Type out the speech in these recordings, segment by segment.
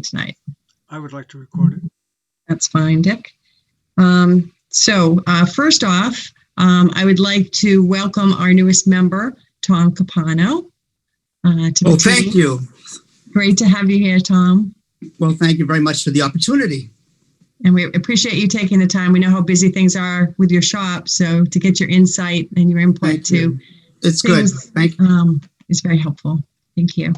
tonight? I would like to record it. That's fine, Dick. So first off, I would like to welcome our newest member, Tom Capano, to the team. Thank you. Great to have you here, Tom. Well, thank you very much for the opportunity. And we appreciate you taking the time. We know how busy things are with your shop, so to get your insight and your input Thank you. It's good. Thank you. It's very helpful. Thank you.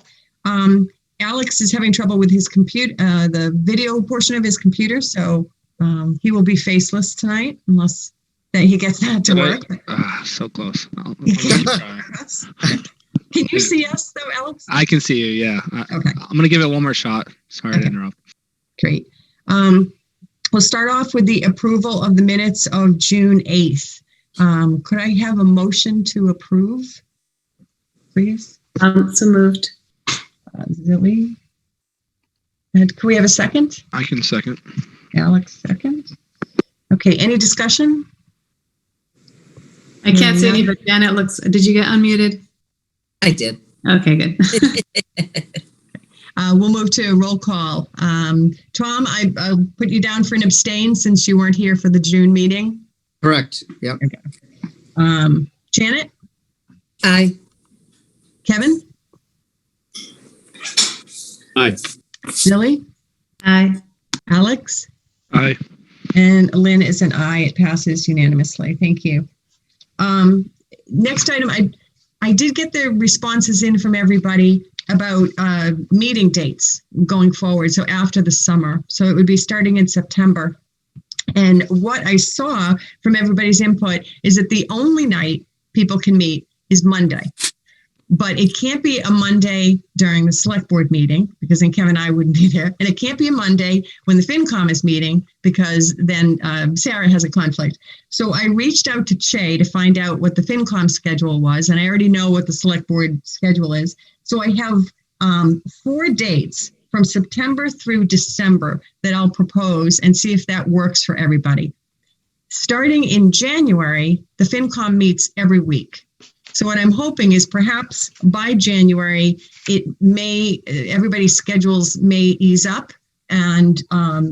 Alex is having trouble with his computer, the video portion of his computer, so he will be faceless tonight unless that he gets that to work. So close. Can you see us though, Alex? I can see you, yeah. Okay. I'm going to give it one more shot. Sorry to interrupt. Great. We'll start off with the approval of the minutes of June 8th. Could I have a motion to approve, please? So moved. Zilly. And can we have a second? I can second. Alex, second. Okay, any discussion? I can't see any, but Janet looks, did you get unmuted? I did. Okay, good. We'll move to a roll call. Tom, I'll put you down for an abstain since you weren't here for the June meeting. Correct. Yep. Okay. Janet? Aye. Kevin? Aye. Zilly? Aye. Alex? Aye. And Lynn is an aye. It passes unanimously. Thank you. Next item, I did get the responses in from everybody about meeting dates going forward, so after the summer. So it would be starting in September. And what I saw from everybody's input is that the only night people can meet is Monday. But it can't be a Monday during the select board meeting because then Kevin and I wouldn't be there. And it can't be a Monday when the FinCom is meeting because then Sarah has a conflict. So I reached out to Che to find out what the FinCom schedule was. And I already know what the select board schedule is. So I have 4 dates from September through December that I'll propose and see if that works for everybody. Starting in January, the FinCom meets every week. So what I'm hoping is perhaps by January, everybody's schedules may ease up and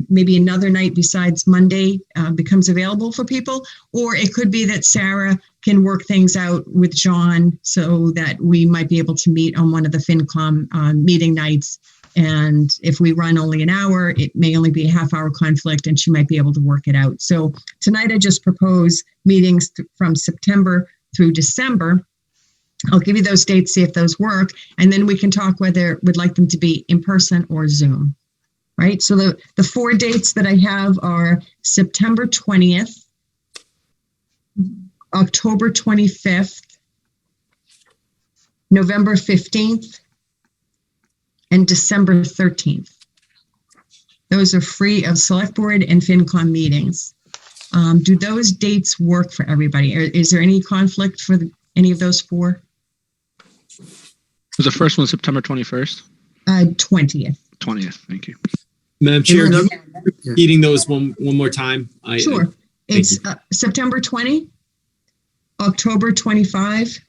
maybe another night besides Monday becomes available for people. Or it could be that Sarah can work things out with John so that we might be able to meet on one of the FinCom meeting nights. And if we run only an hour, it may only be a half-hour conflict and she might be able to work it out. So tonight I just propose meetings from September through December. I'll give you those dates, see if those work, and then we can talk whether we'd like them to be in person or Zoom, right? So the 4 dates that I have are September 20th, October 25th, November 15th, and December 13th. Those are free of select board and FinCom meetings. Do those dates work for everybody? Or is there any conflict for any of those 4? Was the first one September 21st? 20th. 20th, thank you. Madam Chair, repeating those one more time. Sure. It's September 20, October 25,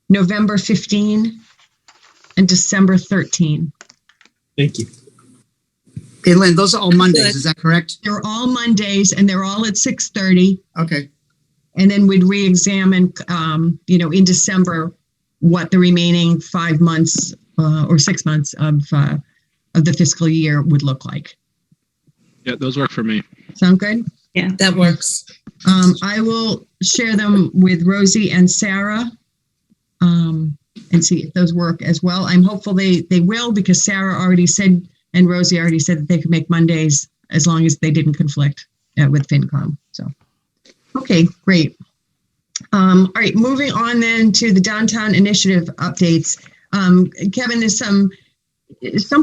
November 15, and December 13. Thank you. Hey, Lynn, those are all Mondays. Is that correct? They're all Mondays, and they're all at 6:30. Okay. And then we'd re-examine, in December, what the remaining 5 months or 6 months of the fiscal year would look like. Yeah, those work for me. Sound good? Yeah, that works. I will share them with Rosie and Sarah and see if those work as well. I'm hopeful they will because Sarah already said and Rosie already said that they could make Mondays as long as they didn't conflict with FinCom. So, okay, great. All right, moving on then to the downtown initiative updates. Kevin, there's some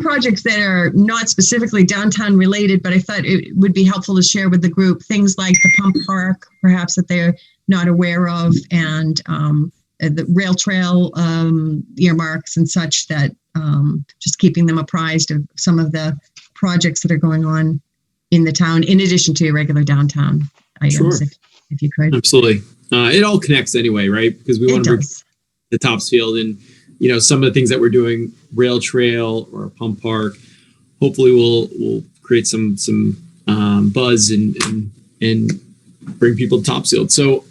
projects that are not specifically downtown related, but I thought it would be helpful to share with the group things like the pump park, perhaps that they're not aware of, and the rail trail earmarks and such, that just keeping them apprised of some of the projects that are going on in the town, in addition to your regular downtown items, Sure. if you could. Absolutely. It all connects anyway, right? Because we want to bring the Topsfield and, some of the things that we're doing, rail trail or pump park, hopefully we'll create some buzz and bring people to Topsfield. So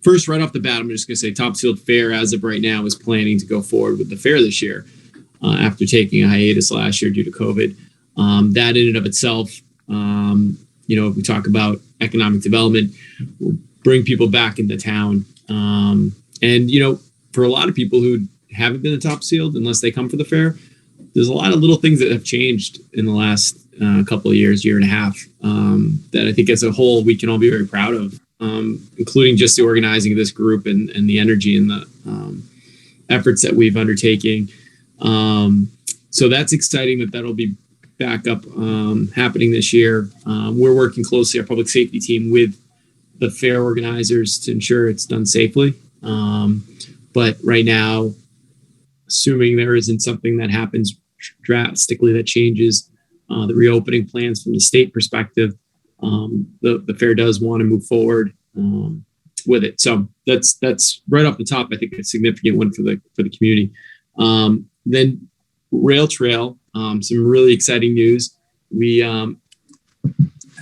first, right off the bat, I'm just going to say Topsfield Fair, as of right now, is planning to go forward with the fair this year after taking a hiatus last year due to COVID. That in and of itself, if we talk about economic development, will bring people back into town. For a lot of people who haven't been to Topsfield, unless they come for the fair, there's a lot of little things that have changed in the last couple of years, year and a half, that I think as a whole we can all be very proud of, including just the organizing of this group and the energy and the efforts that we've undertaken. So that's exciting that'll be back up happening this year. We're working closely, our public safety team, with the fair organizers to ensure it's done safely. But right now, assuming there isn't something that happens drastically that changes the reopening plans from the state perspective, the fair does want to move forward with it. So that's right off the top. I think it's a significant one for the community. Then Rail Trail, some really exciting news. We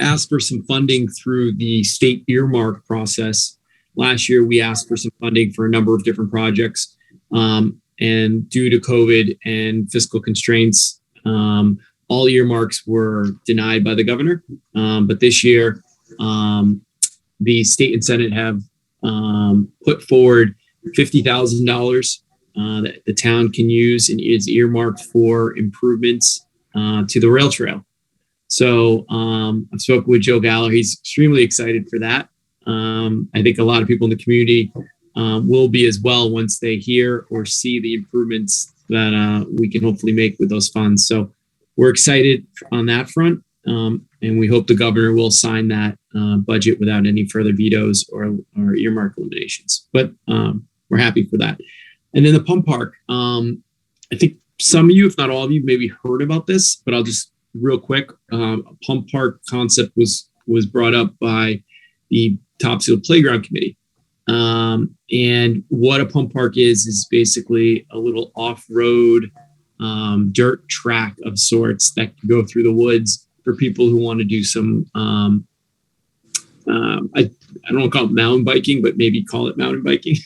asked for some funding through the state earmark process. Last year, we asked for some funding for a number of different projects. And due to COVID and fiscal constraints, all earmarks were denied by the governor. But this year, the state and Senate have put forward $50,000 that the town can use and is earmarked for improvements to the rail trail. So I've spoken with Joe Galler. He's extremely excited for that. I think a lot of people in the community will be as well once they hear or see the improvements that we can hopefully make with those funds. So we're excited on that front, and we hope the governor will sign that budget without any further vetoes or earmark eliminations. But we're happy for that. And then the pump park. I think some of you, if not all of you, maybe heard about this, but I'll just real quick. A pump park concept was brought up by the Topsfield Playground Committee. And what a pump park is basically a little off-road dirt track of sorts that can go through the woods for people who want to do some, I don't want to call it mountain biking, but maybe call it mountain biking.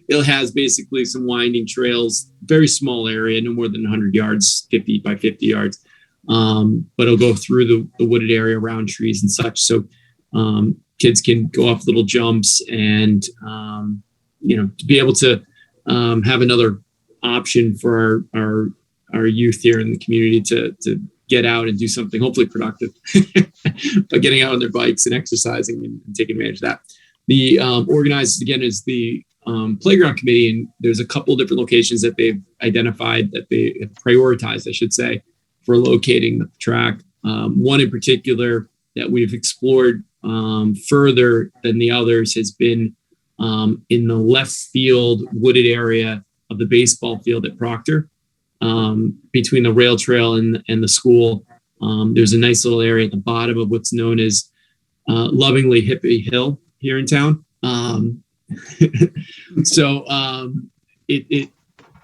It has basically some winding trails, very small area, no more than 100 yards, 50 by 50 yards. But it'll go through the wooded area around trees and such. So kids can go off little jumps and, to be able to have another option for our youth here in the community to get out and do something hopefully productive by getting out on their bikes and exercising and taking advantage of that. The organizers, again, is the Playground Committee, and there's a couple of different locations that they've identified, that they have prioritized, I should say, for locating the track. One in particular that we've explored further than the others has been in the left field wooded area of the baseball field at Proctor, between the rail trail and the school. There's a nice little area at the bottom of what's known as lovingly Hippie Hill here in town. So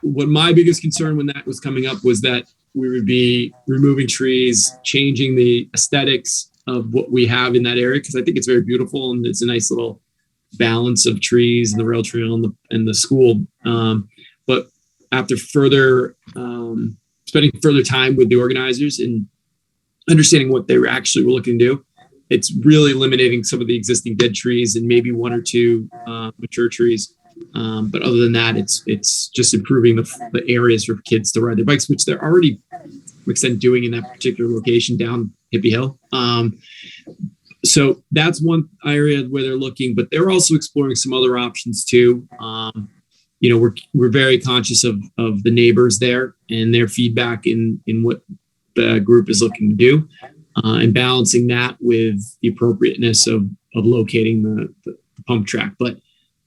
what my biggest concern when that was coming up was that we would be removing trees, changing the aesthetics of what we have in that area, because I think it's very beautiful and it's a nice little balance of trees and the rail trail and the school. But after spending further time with the organizers and understanding what they were looking to do, it's really eliminating some of the existing dead trees and maybe one or two mature trees. But other than that, it's just improving the areas for kids to ride their bikes, which they're already, to some extent, doing in that particular location down Hippie Hill. So that's one area where they're looking, but they're also exploring some other options too. We're very conscious of the neighbors there and their feedback in what the group is looking to do, and balancing that with the appropriateness of locating the pump track. But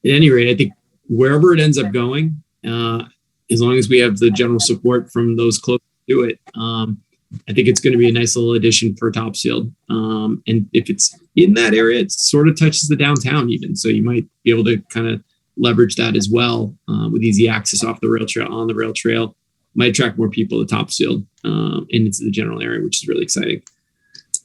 at any rate, I think wherever it ends up going, as long as we have the general support from those close to it, I think it's going to be a nice little addition for Topsfield. And if it's in that area, it sort of touches the downtown even. So you might be able to kind of leverage that as well, with easy access off the rail trail, on the rail trail, might attract more people to Topsfield and into the general area, which is really exciting.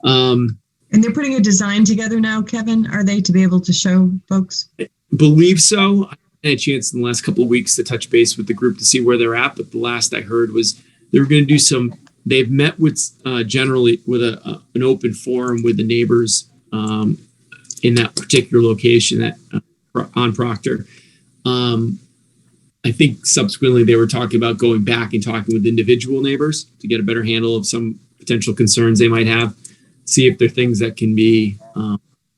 And they're putting a design together now, Kevin, are they, to be able to show folks? Believe so. I had a chance in the last couple of weeks to touch base with the group to see where they're at, but the last I heard was they were going to do they've met with generally with an open forum with the neighbors in that particular location on Proctor. I think subsequently they were talking about going back and talking with individual neighbors to get a better handle of some potential concerns they might have, see if there are things that can be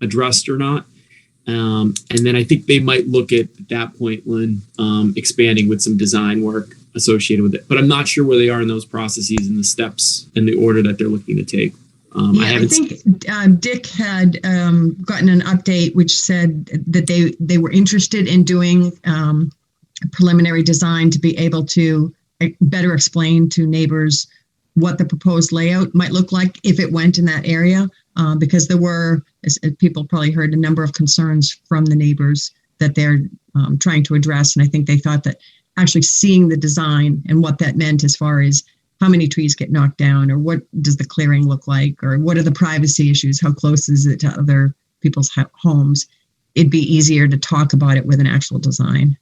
addressed or not. And then I think they might look at that point, Lynn, expanding with some design work associated with it. But I'm not sure where they are in those processes and the steps and the order that they're looking to take. I think Dick had gotten an update which said that they were interested in doing preliminary design to be able to better explain to neighbors what the proposed layout might look like if it went in that area, because there were, as people probably heard, a number of concerns from the neighbors that they're trying to address. And I think they thought that actually seeing the design and what that meant as far as how many trees get knocked down, or what does the clearing look like, or what are the privacy issues, how close is it to other people's homes, it'd be easier to talk about it with an actual design.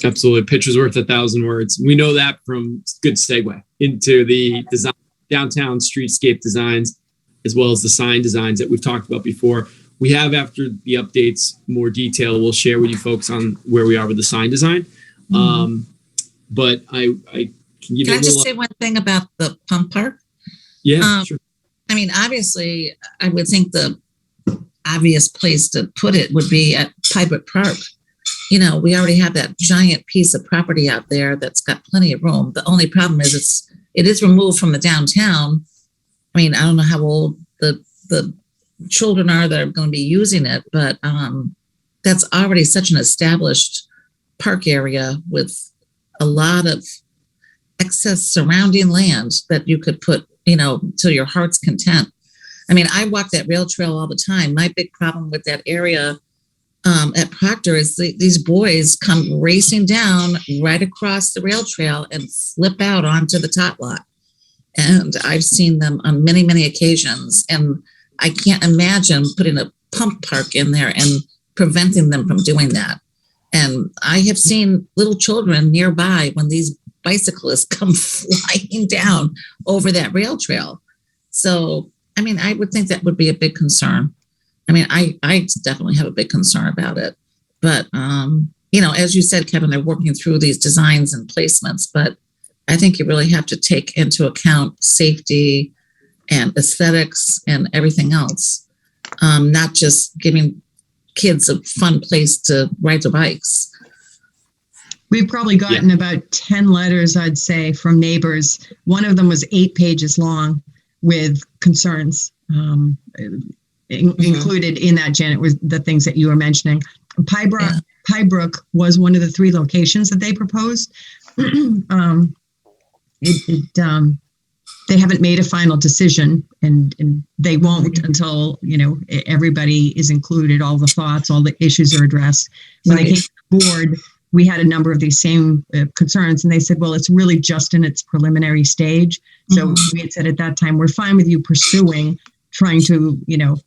Absolutely. Picture's worth 1,000 words. We know that from good segue into the design, downtown streetscape designs, as well as the sign designs that we've talked about before. We have, after the updates, more detail we'll share with you folks on where we are with the sign design. But I can give you Can I just say one thing about the pump park? Yeah, sure. I mean, obviously, I would think the obvious place to put it would be at Pybrook Park. You know, we already have that giant piece of property out there that's got plenty of room. The only problem is it is removed from the downtown. I mean, I don't know how old the children are that are going to be using it, but that's already such an established park area with a lot of excess surrounding land that you could put, you know, to your heart's content. I mean, I walk that rail trail all the time. My big problem with that area at Proctor is these boys come racing down right across the rail trail and slip out onto the tot lot. And I've seen them on many, many occasions. And I can't imagine putting a pump park in there and preventing them from doing that. And I have seen little children nearby when these bicyclists come flying down over that rail trail. So, I mean, I would think that would be a big concern. I mean, I definitely have a big concern about it. But, you know, as you said, Kevin, they're working through these designs and placements. But I think you really have to take into account safety and aesthetics and everything else, not just giving kids a fun place to ride their bikes. We've probably gotten about 10 letters, I'd say, from neighbors. One of them was 8 pages long with concerns. Included in that, Janet, was the things that you were mentioning. Pybrook was one of the 3 locations that they proposed. They haven't made a final decision, and they won't until, you know, everybody is included, all the thoughts, all the issues are addressed. When they came to the board, we had a number of these same concerns, and they said, well, it's really just in its preliminary stage. So we had said at that time, we're fine with you pursuing, trying to, you know,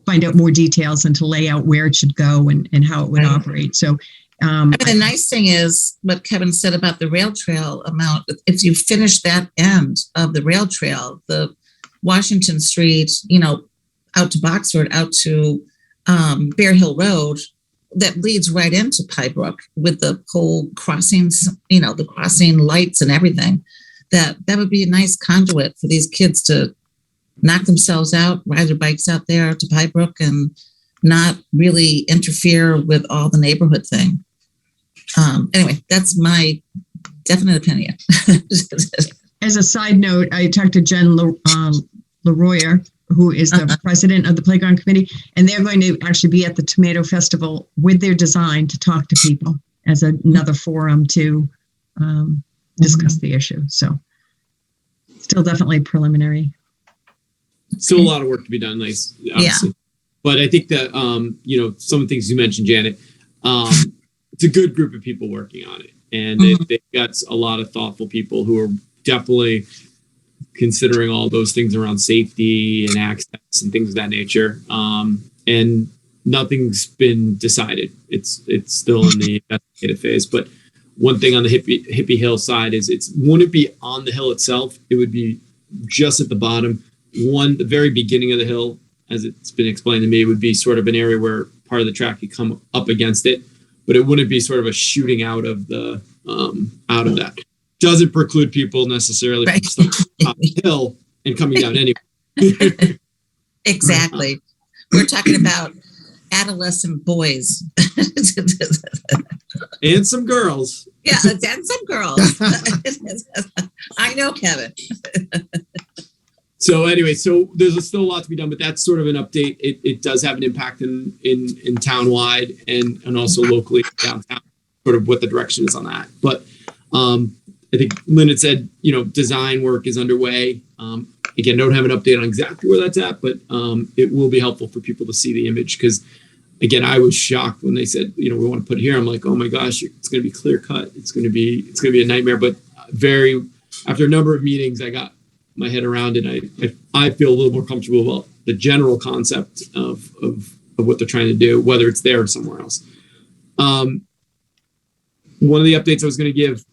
find out more details and to lay out where it should go and how it would operate. So I mean, the nice thing is what Kevin said about the rail trail amount. If you finish that end of the rail trail, the Washington Street, you know, out to Boxford, out to Bear Hill Road, that leads right into Pybrook with the whole crossings, you know, the crossing lights and everything, that would be a nice conduit for these kids to knock themselves out, ride their bikes out there to Pybrook and not really interfere with all the neighborhood thing. Anyway, that's my definite opinion. as a side note, I talked to Jen Leroyer, who is the president of the Playground Committee, and they're going to actually be at the Tomato Festival with their design to talk to people as another forum to discuss the issue. So still definitely preliminary. Still a lot of work to be done, nice, obviously. Yeah. But I think that, you know, some of the things you mentioned, Janet, it's a good group of people working on it. and they've got a lot of thoughtful people who are definitely considering all those things around safety and access and things of that nature. And nothing's been decided. It's still in the investigative phase. But one thing on the Hippie Hill side is wouldn't be on the hill itself. It would be just at the bottom. The very beginning of the hill, as it's been explained to me, would be sort of an area where part of the track could come up against it, but it wouldn't be sort of a shooting out of the that. Doesn't preclude people necessarily from starting up the hill and coming down anyway. Exactly. We're talking about adolescent boys. And some girls. Yeah, and some girls. I know, Kevin. So anyway, so there's still a lot to be done, but that's sort of an update. It does have an impact in town-wide and also locally downtown, sort of what the direction is on that. But I think Lynn had said, design work is underway. Again, don't have an update on exactly where that's at, but it will be helpful for people to see the image because, again, I was shocked when they said, we want to put it here. I'm like, oh my gosh, it's going to be clear cut. It's going to be a nightmare. But after a number of meetings, I got my head around it. I feel a little more comfortable about the general concept of what they're trying to do, whether it's there or somewhere else. One of the updates I was going to give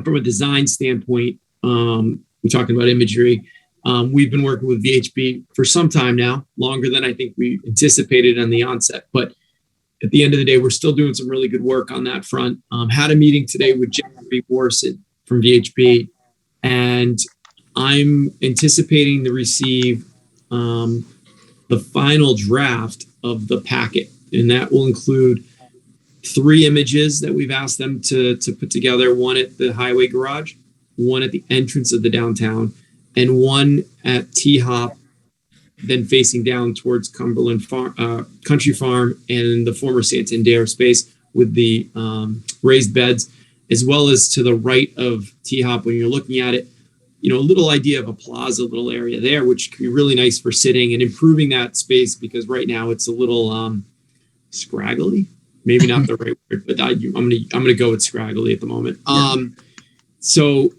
from a design standpoint, we're talking about imagery. We've been working with VHB for some time now, longer than I think we anticipated on the onset. But at the end of the day, we're still doing some really good work on that front. Had a meeting today with Jeffrey Warson from VHB, and I'm anticipating to receive the final draft of the packet, and that will include 3 images that we've asked them to put together, one at the highway garage, one at the entrance of the downtown, and one at T-Hop, then facing down towards Cumberland Country Farm and the former Santander space with the raised beds, as well as to the right of T-Hop when you're looking at it, a little idea of a plaza, little area there, which could be really nice for sitting and improving that space because right now it's a little scraggly. Maybe not the right word, but I'm gonna go with scraggly at the moment. So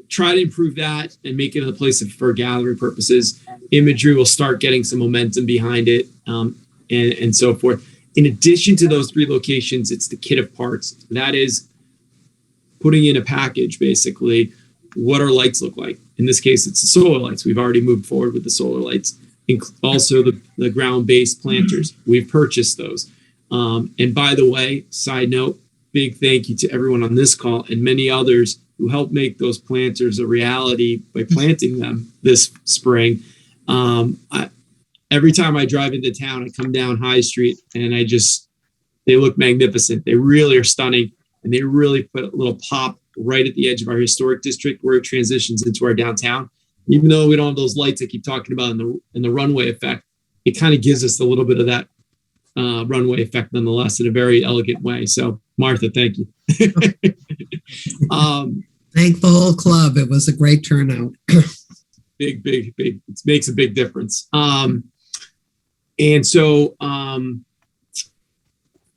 try to improve that and make it a place for gathering purposes. Imagery will start getting some momentum behind it, and so forth. In addition to those 3 locations, it's the kit of parts. That is putting in a package, basically, what our lights look like. In this case, it's the solar lights. We've already moved forward with the solar lights. Also the ground-based planters. We've purchased those. And by the way, side note, big thank you to everyone on this call and many others who helped make those planters a reality by planting them this spring. Every time I drive into town, I come down High Street and they look magnificent. They really are stunning. And they really put a little pop right at the edge of our historic district where it transitions into our downtown. Even though we don't have those lights I keep talking about in the runway effect, it kind of gives us a little bit of that runway effect nonetheless in a very elegant way. So Martha, thank you. Thank the whole club. It was a great turnout. big. It makes a big difference. And so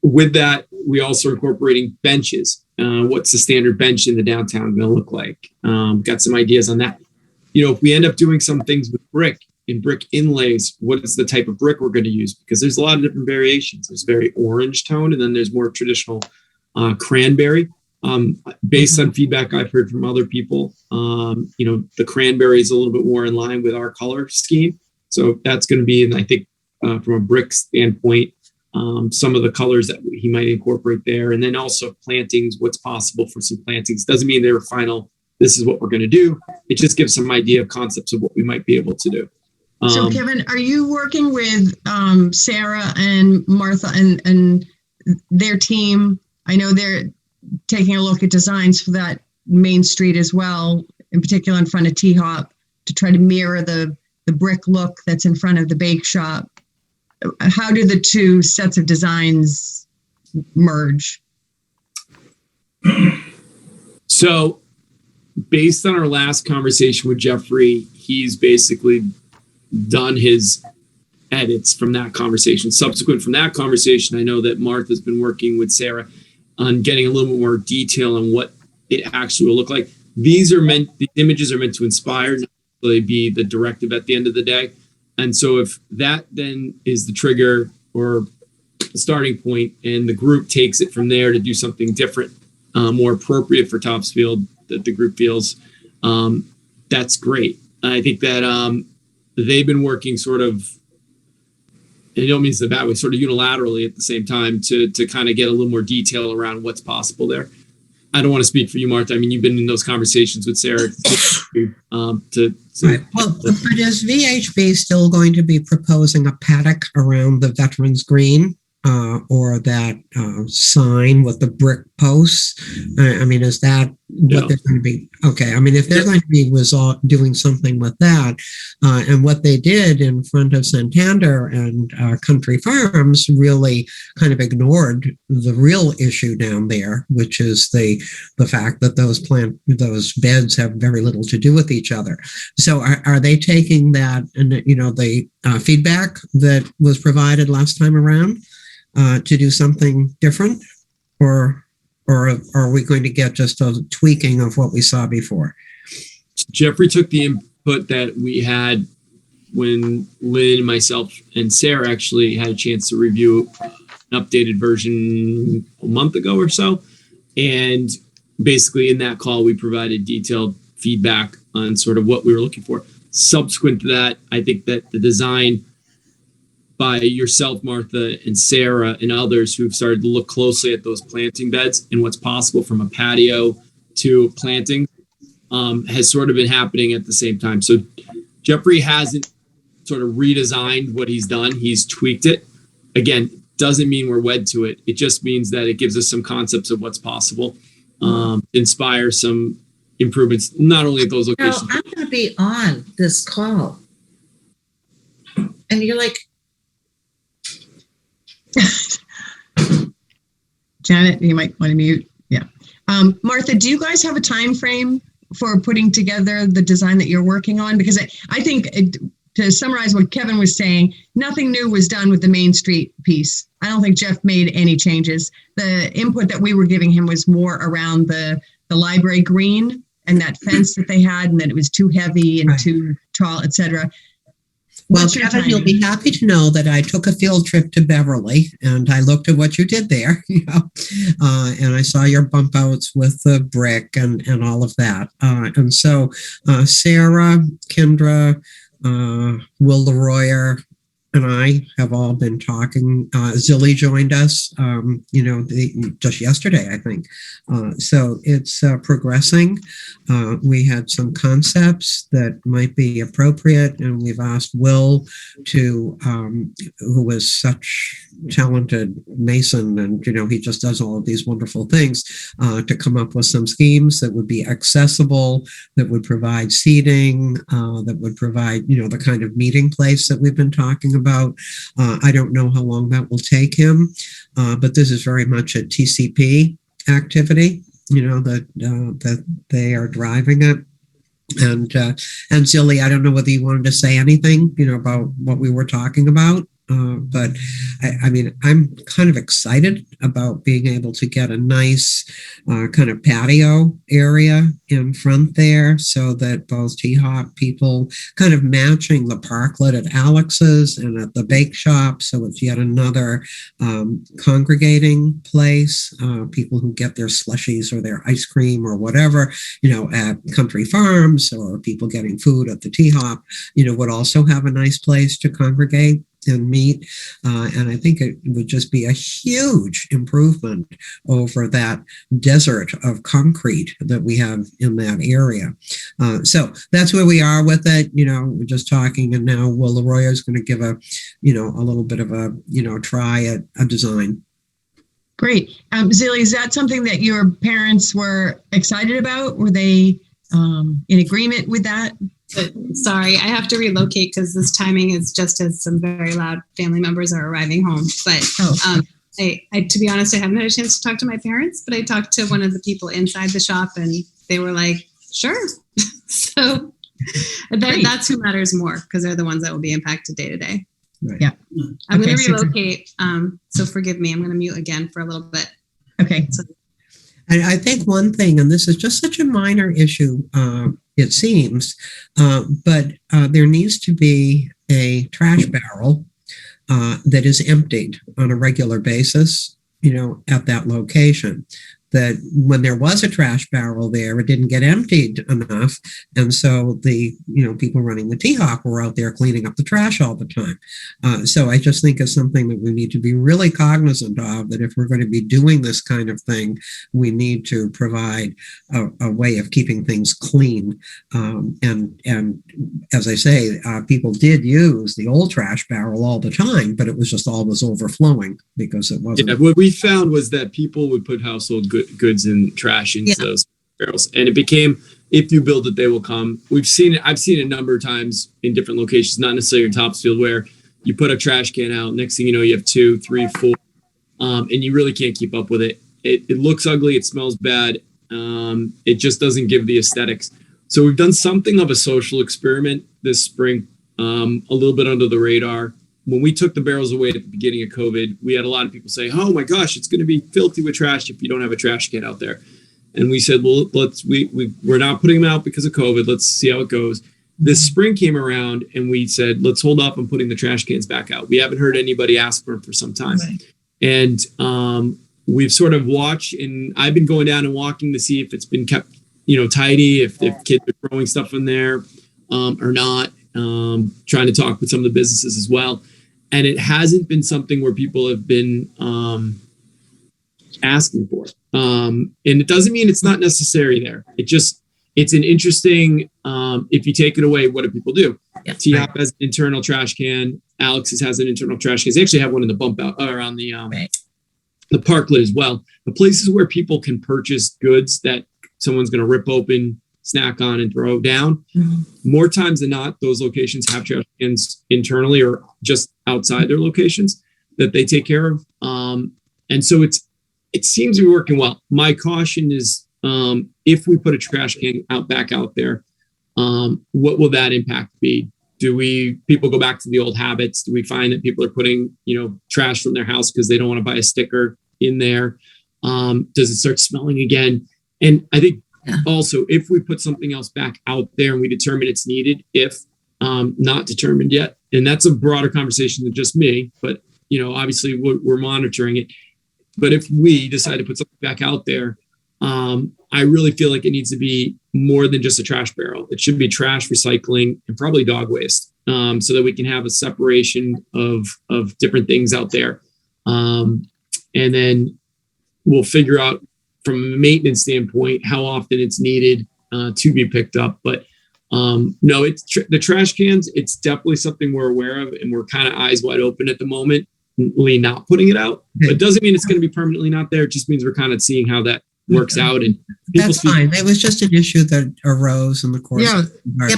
with that, we also are incorporating benches. What's the standard bench in the downtown going to look like? Got some ideas on that. If we end up doing some things with brick inlays, what is the type of brick we're going to use? Because there's a lot of different variations. There's very orange tone, and then there's more traditional cranberry. Based on feedback I've heard from other people, the cranberry is a little bit more in line with our color scheme. So that's going to be, and I think from a brick standpoint, some of the colors that he might incorporate there. And then also plantings, what's possible for some plantings. Doesn't mean they're final. This is what we're going to do. It just gives some idea of concepts of what we might be able to do. So Kevin, are you working with Sarah and Martha and their team? I know they're taking a look at designs for that main street as well, in particular in front of T-Hop, to try to mirror the brick look that's in front of the bake shop. How do the 2 sets of designs merge? So based on our last conversation with Jeffrey, he's basically done his edits from that conversation. Subsequent from that conversation, I know that Martha's been working with Sarah, on getting a little bit more detail on what it actually will look like. These images are meant to inspire, not really be the directive at the end of the day. And so if that then is the trigger or the starting point, and the group takes it from there to do something different, more appropriate for Topsfield that the group feels, that's great. I think that they've been working sort of, and I don't mean this in a bad way, sort of unilaterally at the same time to kind of get a little more detail around what's possible there. I don't want to speak for you, Martha. I mean, you've been in those conversations with Sarah. Right. Well, but is VHB still going to be proposing a paddock around the Veterans Green? Or that sign with the brick posts? I mean, is that what they're going to be? Okay. I mean, if they're going to be doing something with that, and what they did in front of Santander and Country Farms really kind of ignored the real issue down there, which is the fact that those beds have very little to do with each other. So are they taking that and the feedback that was provided last time around? To do something different, or are we going to get just a tweaking of what we saw before? Jeffrey took the input that we had when Lynn, myself, and Sarah actually had a chance to review an updated version a month ago or so. And basically in that call, we provided detailed feedback on sort of what we were looking for. Subsequent to that, I think that the design by yourself, Martha, and Sarah, and others who've started to look closely at those planting beds and what's possible from a patio to planting, has sort of been happening at the same time. So Jeffrey hasn't sort of redesigned what he's done. He's tweaked it. Again, doesn't mean we're wed to it. It just means that it gives us some concepts of what's possible, inspire some improvements, not only at those locations. I'm going to be on this call. And you're like, Janet, you might want to mute. Yeah. Martha, do you guys have a time frame for putting together the design that you're working on? Because I think to summarize what Kevin was saying, nothing new was done with the Main Street piece. I don't think Jeff made any changes. The input that we were giving him was more around the library green and that fence that they had, and that it was too heavy and too tall, etc. Well, Kevin, you'll be happy to know that I took a field trip to Beverly and I looked at what you did there, and I saw your bump outs with the brick and all of that. And so Sarah, Kendra, Will Leroyer, and I have all been talking. Zilly joined us, just yesterday, I think. So it's progressing. We had some concepts that might be appropriate, and we've asked Will to, who was such talented mason, and he just does all of these wonderful things, to come up with some schemes that would be accessible, that would provide seating, that would provide the kind of meeting place that we've been talking about. I don't know how long that will take him, but this is very much a TCP activity, that they are driving it. And Zilly, I don't know whether you wanted to say anything, about what we were talking about. But I mean, I'm kind of excited about being able to get a nice kind of patio area in front there, so that both T-Hop people kind of matching the parklet at Alex's and at the bake shop. So it's yet another congregating place. People who get their slushies or their ice cream or whatever, at Country Farms, or people getting food at the T-Hop, would also have a nice place to congregate and meet. And I think it would just be a huge improvement over that desert of concrete that we have in that area. So that's where we are with it. We're just talking, and now Will Leroy is going to give a little bit of a, try at a design. Great. Zilly, is that something that your parents were excited about? Were they in agreement with that? Sorry, I have to relocate because this timing is just as some very loud family members are arriving home. But I, to be honest, I haven't had a chance to talk to my parents, but I talked to one of the people inside the shop, and they were like, sure. So that's who matters more, because they're the ones that will be impacted day to day. Right. Yeah. I'm going to relocate. So forgive me. I'm going to mute again for a little bit. Okay. And I think one thing, and this is just such a minor issue, it seems, but there needs to be a trash barrel that is emptied on a regular basis, at that location. That when there was a trash barrel there, it didn't get emptied enough. And so the, people running the T-Hawk were out there cleaning up the trash all the time. So I just think it's something that we need to be really cognizant of, that if we're going to be doing this kind of thing, we need to provide a way of keeping things clean. And as I say, people did use the old trash barrel all the time, but it was just always overflowing because it wasn't. Yeah, what we found was that people would put household goods and trash into those barrels, and it became, if you build it, they will come. I've seen it a number of times in different locations, not necessarily in Topsfield, where you put a trash can out, next thing you know, you have 2, 3, 4, and you really can't keep up with it. It looks ugly, it smells bad, it just doesn't give the aesthetics. So we've done something of a social experiment this spring, a little bit under the radar. When we took the barrels away at the beginning of COVID, we had a lot of people say, "Oh my gosh, it's going to be filthy with trash if you don't have a trash can out there." And we said, "Well, we're not putting them out because of COVID. Let's see how it goes." This spring came around, and we said, "Let's hold off on putting the trash cans back out." We haven't heard anybody ask for them for some time, and we've sort of watched. And I've been going down and walking to see if it's been kept, tidy, if kids are throwing stuff in there or not. Trying to talk with some of the businesses as well. And it hasn't been something where people have been asking for. And it doesn't mean it's not necessary there. It's an interesting, if you take it away, what do people do? Yeah, T-Hop has an internal trash can. Alex's has an internal trash can. They actually have one in the bump out or on the parklet as well. The places where people can purchase goods that someone's going to rip open, snack on, and throw down. More times than not, those locations have trash cans internally or just outside their locations that they take care of. And so it seems to be working well. My caution is, if we put a trash can back out there, what will that impact be? Do people go back to the old habits? Do we find that people are putting, trash from their house because they don't want to buy a sticker in there? Does it start smelling again? And I think also, if we put something else back out there and we determine it's needed, if not determined yet, and that's a broader conversation than just me, but obviously we're monitoring it. But if we decide to put something back out there, I really feel like it needs to be more than just a trash barrel. It should be trash, recycling, and probably dog waste, so that we can have a separation of different things out there. And then we'll figure out from a maintenance standpoint how often it's needed to be picked up. But no, it's the trash cans. It's definitely something we're aware of, and we're kind of eyes wide open at the moment, not putting it out. But it doesn't mean it's going to be permanently not there. It just means we're kind of seeing how that works out. And that's fine. It was just an issue that arose in the course. Yeah, but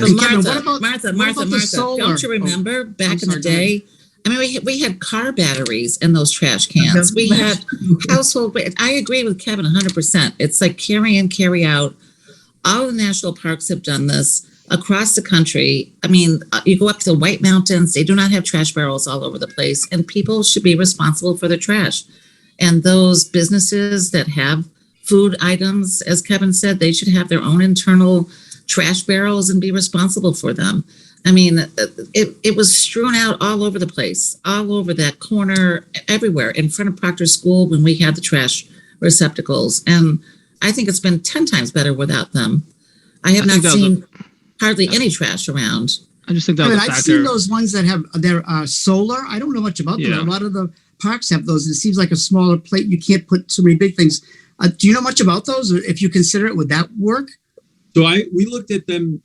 Martha, solar? don't you remember back in the day? I mean, we had car batteries in those trash cans. We had household. I agree with Kevin 100%. It's like carry in, carry out. All the national parks have done this across the country. I mean, you go up to the White Mountains, they do not have trash barrels all over the place, and people should be responsible for their trash. And those businesses that have food items, as Kevin said, they should have their own internal trash barrels and be responsible for them. I mean, it was strewn out all over the place, all over that corner, everywhere, in front of Proctor School when we had the trash receptacles. And I think it's been 10 times better without them. I have not seen hardly any trash around. I just think that was a factor. I've seen those ones that have their solar. I don't know much about them. A lot of the parks have those. It seems like a smaller plate. You can't put so many big things. Do you know much about those? Or if you consider it, would that work? So we looked at them.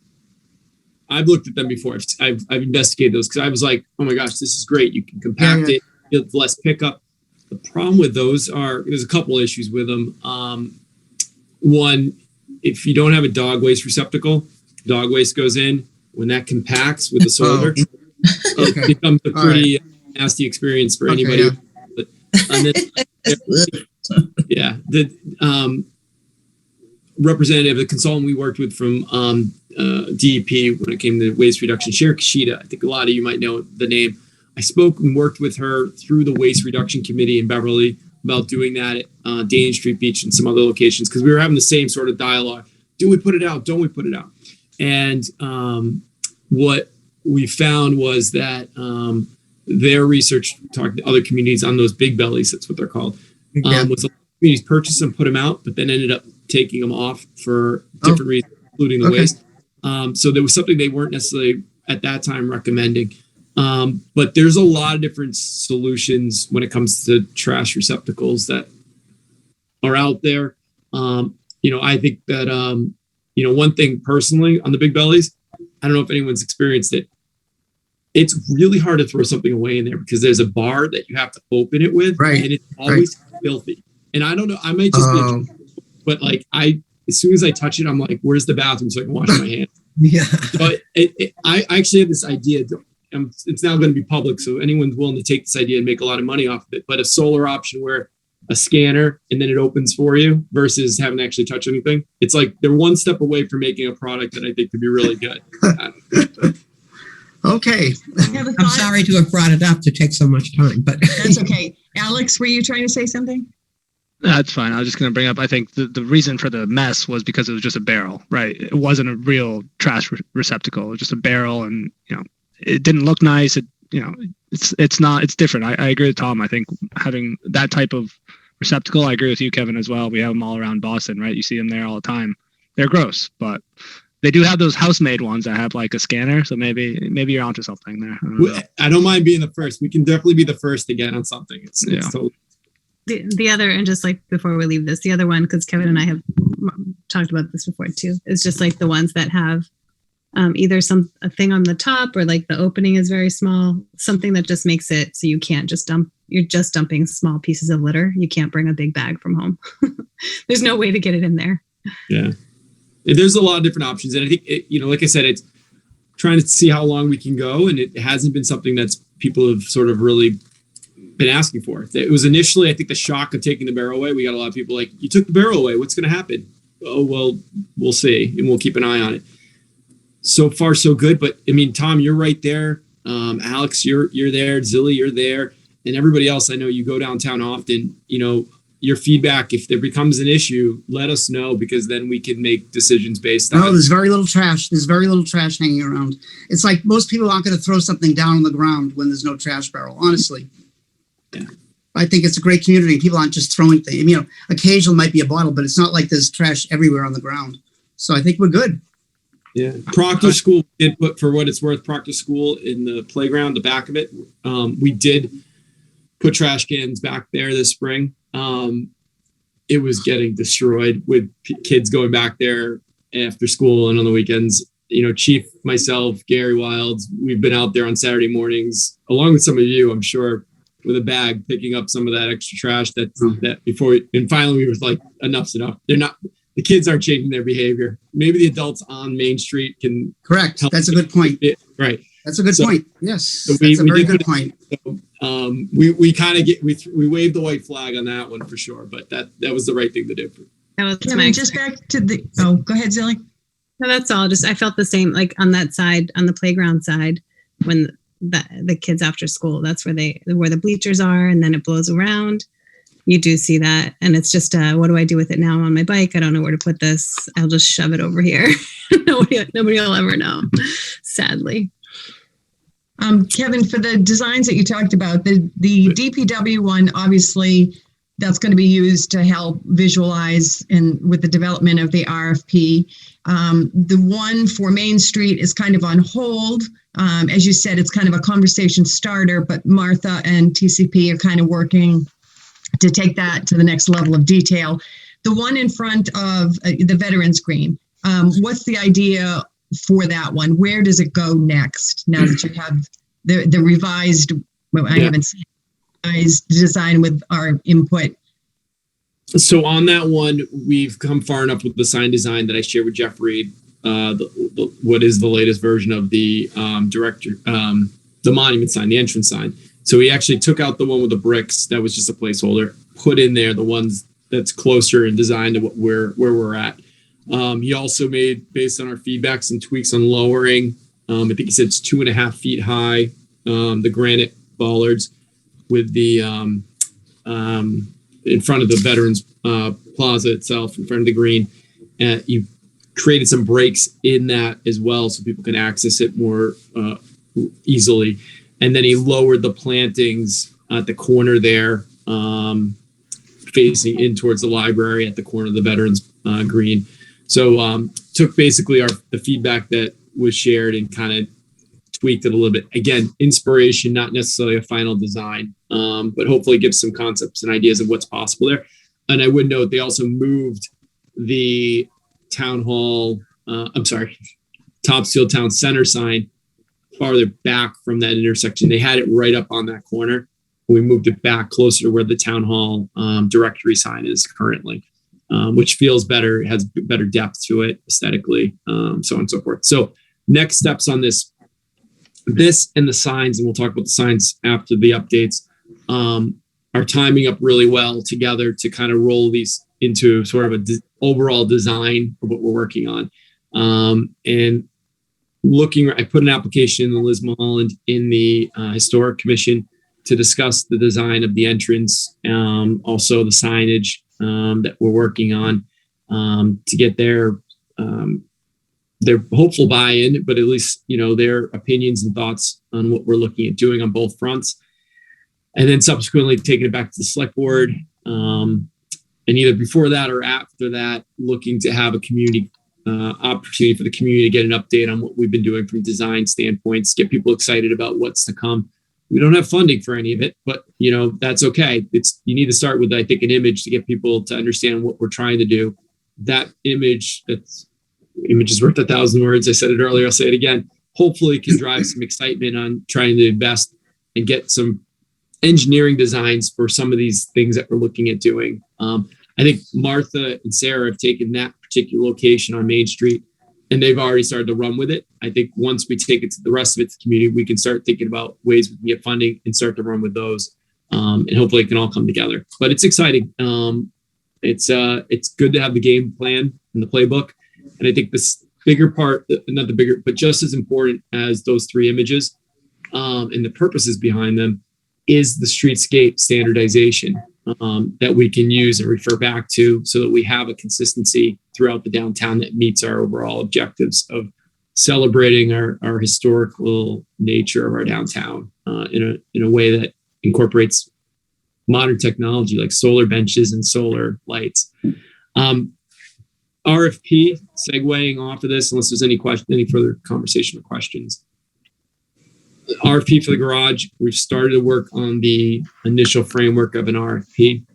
I've looked at them before. I've investigated those because I was like, oh my gosh, this is great. You can compact it, you have less pickup. The problem with those there's a couple issues with them. One, if you don't have a dog waste receptacle, dog waste goes in. When that compacts with the solar, it becomes a pretty nasty experience for anybody. But, the representative, the consultant we worked with from DEP when it came to waste reduction, Sherry Kishida, I think a lot of you might know the name. I spoke and worked with her through the waste reduction committee in Beverly about doing that at Dane Street Beach and some other locations because we were having the same sort of dialogue. Do we put it out? Don't we put it out? And what we found was that their research talked to other communities on those big bellies, that's what they're called, was a lot of communities purchased them, put them out, but then ended up taking them off for different reasons, including the waste. So there was something they weren't necessarily at that time recommending. But there's a lot of different solutions when it comes to trash receptacles that are out there. I think that, one thing personally on the big bellies, I don't know if anyone's experienced it. It's really hard to throw something away in there because there's a bar that you have to open it with, and it's always filthy. And I don't know, I might just be a jerk, but like as soon as I touch it, I'm like, where's the bathroom so I can wash my hands? Yeah. But I actually have this idea. It's now going to be public, so anyone's willing to take this idea and make a lot of money off of it. But a solar option where a scanner and then it opens for you versus having to actually touch anything. It's like they're one step away from making a product that I think could be really good. Okay. I'm sorry to have brought it up to take so much time, but that's okay. Alex, were you trying to say something? That's fine. I was just going to bring up, I think the reason for the mess was because it was just a barrel, right? It wasn't a real trash receptacle. It was just a barrel, and, it didn't look nice. It's different. I agree with Tom. I think having that type of receptacle, I agree with you, Kevin, as well. We have them all around Boston, right? You see them there all the time. They're gross, but they do have those house-made ones that have like a scanner. So maybe you're onto something there. I don't mind being the first. We can definitely be the first to get on something. It's totally. The other, and just like before we leave this, the other one, because Kevin and I have talked about this before too, is just like the ones that have either a thing on the top, or like the opening is very small, something that just makes it so you can't just you're just dumping small pieces of litter. You can't bring a big bag from home. There's no way to get it in there. Yeah. There's a lot of different options. And I think, like I said, it's trying to see how long we can go. And it hasn't been something that's people have sort of really been asking for. It was initially, I think, the shock of taking the barrel away. We got a lot of people like, you took the barrel away. What's going to happen? Oh, well, we'll see. And we'll keep an eye on it. So far, so good. But I mean, Tom, you're right there. Alex, you're there. Zilly, you're there. And everybody else, I know you go downtown often. Your feedback, if there becomes an issue, let us know, because then we can make decisions based on. No, there's very little trash. There's very little trash hanging around. It's like most people aren't going to throw something down on the ground when there's no trash barrel, honestly. Yeah. I think it's a great community. People aren't just throwing things. Occasional might be a bottle, but it's not like there's trash everywhere on the ground. So I think we're good. Yeah. Proctor School did put, for what it's worth, Proctor School in the playground, the back of it. We did put trash cans back there this spring. It was getting destroyed with kids going back there after school and on the weekends. Chief, myself, Gary Wilds, we've been out there on Saturday mornings, along with some of you, I'm sure, with a bag, picking up some of that extra trash that before. And finally, we was like, enough's enough. The kids aren't changing their behavior. Maybe the adults on Main Street can. Correct. That's a good point. Right. That's a good point. Yes. So that's a very good point. We kind of we waved the white flag on that one for sure, but that was the right thing to do. That was Kevin, just back to the. Oh, go ahead, Zilly. No, that's all. Just I felt the same, like on that side, on the playground side, when the kids after school, that's where the bleachers are, and then it blows around. You do see that, and it's just what do I do with it now? I'm on my bike. I don't know where to put this. I'll just shove it over here. Nobody will ever know, sadly. Kevin, for the designs that you talked about, the DPW one, obviously, that's going to be used to help visualize and with the development of the RFP. The one for Main Street is kind of on hold. As you said, it's kind of a conversation starter, but Martha and TCP are kind of working to take that to the next level of detail. The one in front of the Veterans Green, what's the idea for that one? Where does it go next now that you have the revised, I haven't seen revised design with our input? So on that one, we've come far enough with the sign design that I shared with Jeff Reed, what is the latest version of the the monument sign, the entrance sign. So we actually took out the one with the bricks that was just a placeholder, put in there the ones that's closer and designed to where we're at. He also made, based on our feedback, some tweaks on lowering. I think he said it's 2.5 feet high, the granite bollards with the in front of the Veterans Plaza itself, in front of the green. You created some breaks in that as well so people can access it more easily. And then he lowered the plantings at the corner there, facing in towards the library at the corner of the Veterans Green. So took basically the feedback that was shared and kind of tweaked it a little bit. Again, inspiration, not necessarily a final design, but hopefully gives some concepts and ideas of what's possible there. And I would note they also moved the town hall, Topsfield Town Center sign farther back from that intersection. They had it right up on that corner. We moved it back closer to where the town hall directory sign is currently, which feels better, it has better depth to it aesthetically, so on and so forth. So next steps on this and the signs, and we'll talk about the signs after the updates, are timing up really well together to kind of roll these into sort of overall design of what we're working on. And I put an application in the Liz Mulholland in the Historic Commission to discuss the design of the entrance, also the signage that we're working on to get their hopeful buy-in, but at least, their opinions and thoughts on what we're looking at doing on both fronts. And then subsequently taking it back to the select board. And either before that or after that, looking to have a community opportunity for the community to get an update on what we've been doing from design standpoints, get people excited about what's to come. We don't have funding for any of it, but that's okay. You need to start with, I think, an image to get people to understand what we're trying to do. That image is worth 1,000 words. I said it earlier, I'll say it again. Hopefully can drive some excitement on trying to invest and get some engineering designs for some of these things that we're looking at doing. I think Martha and Sarah have taken that particular location on Main Street and they've already started to run with it. I think once we take it to the rest of it, the community, we can start thinking about ways we can get funding and start to run with those. And hopefully it can all come together, but it's exciting. It's good to have the game plan and the playbook. And I think this bigger part, not the bigger, but just as important as those three images and the purposes behind them is the streetscape standardization that we can use and refer back to so that we have a consistency throughout the downtown that meets our overall objectives of celebrating our historical nature of our downtown in a way that incorporates modern technology like solar benches and solar lights. RFP, segueing off of this, unless there's any further conversation or questions. RFP for the garage, we've started to work on the initial framework of an RFP.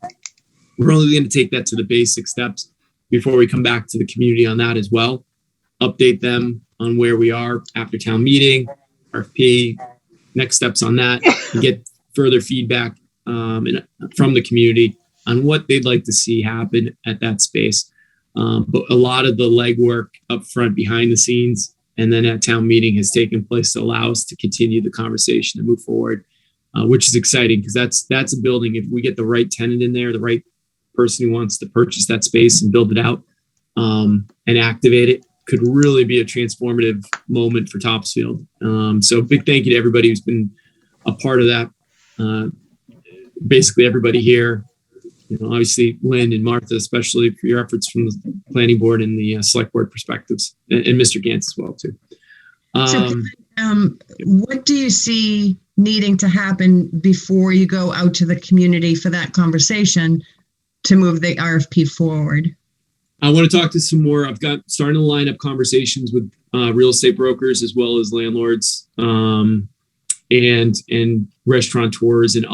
We're only going to take that to the basic steps before we come back to the community on that as well. Update them on where we are after town meeting, RFP, next steps on that, and get further feedback from the community on what they'd like to see happen at that space. But a lot of the legwork up front behind the scenes and then at town meeting has taken place to allow us to continue the conversation and move forward, which is exciting because that's a building. If we get the right tenant in there, the right person who wants to purchase that space and build it out and activate it, could really be a transformative moment for Topsfield. So big thank you to everybody who's been a part of that. Basically everybody here, obviously Lynn and Martha, especially for your efforts from the planning board and the select board perspectives, and Mr. Gantz as well too. What do you see needing to happen before you go out to the community for that conversation to move the RFP forward? I want to talk to some more. I've got starting to line up conversations with real estate brokers as well as landlords and restaurateurs and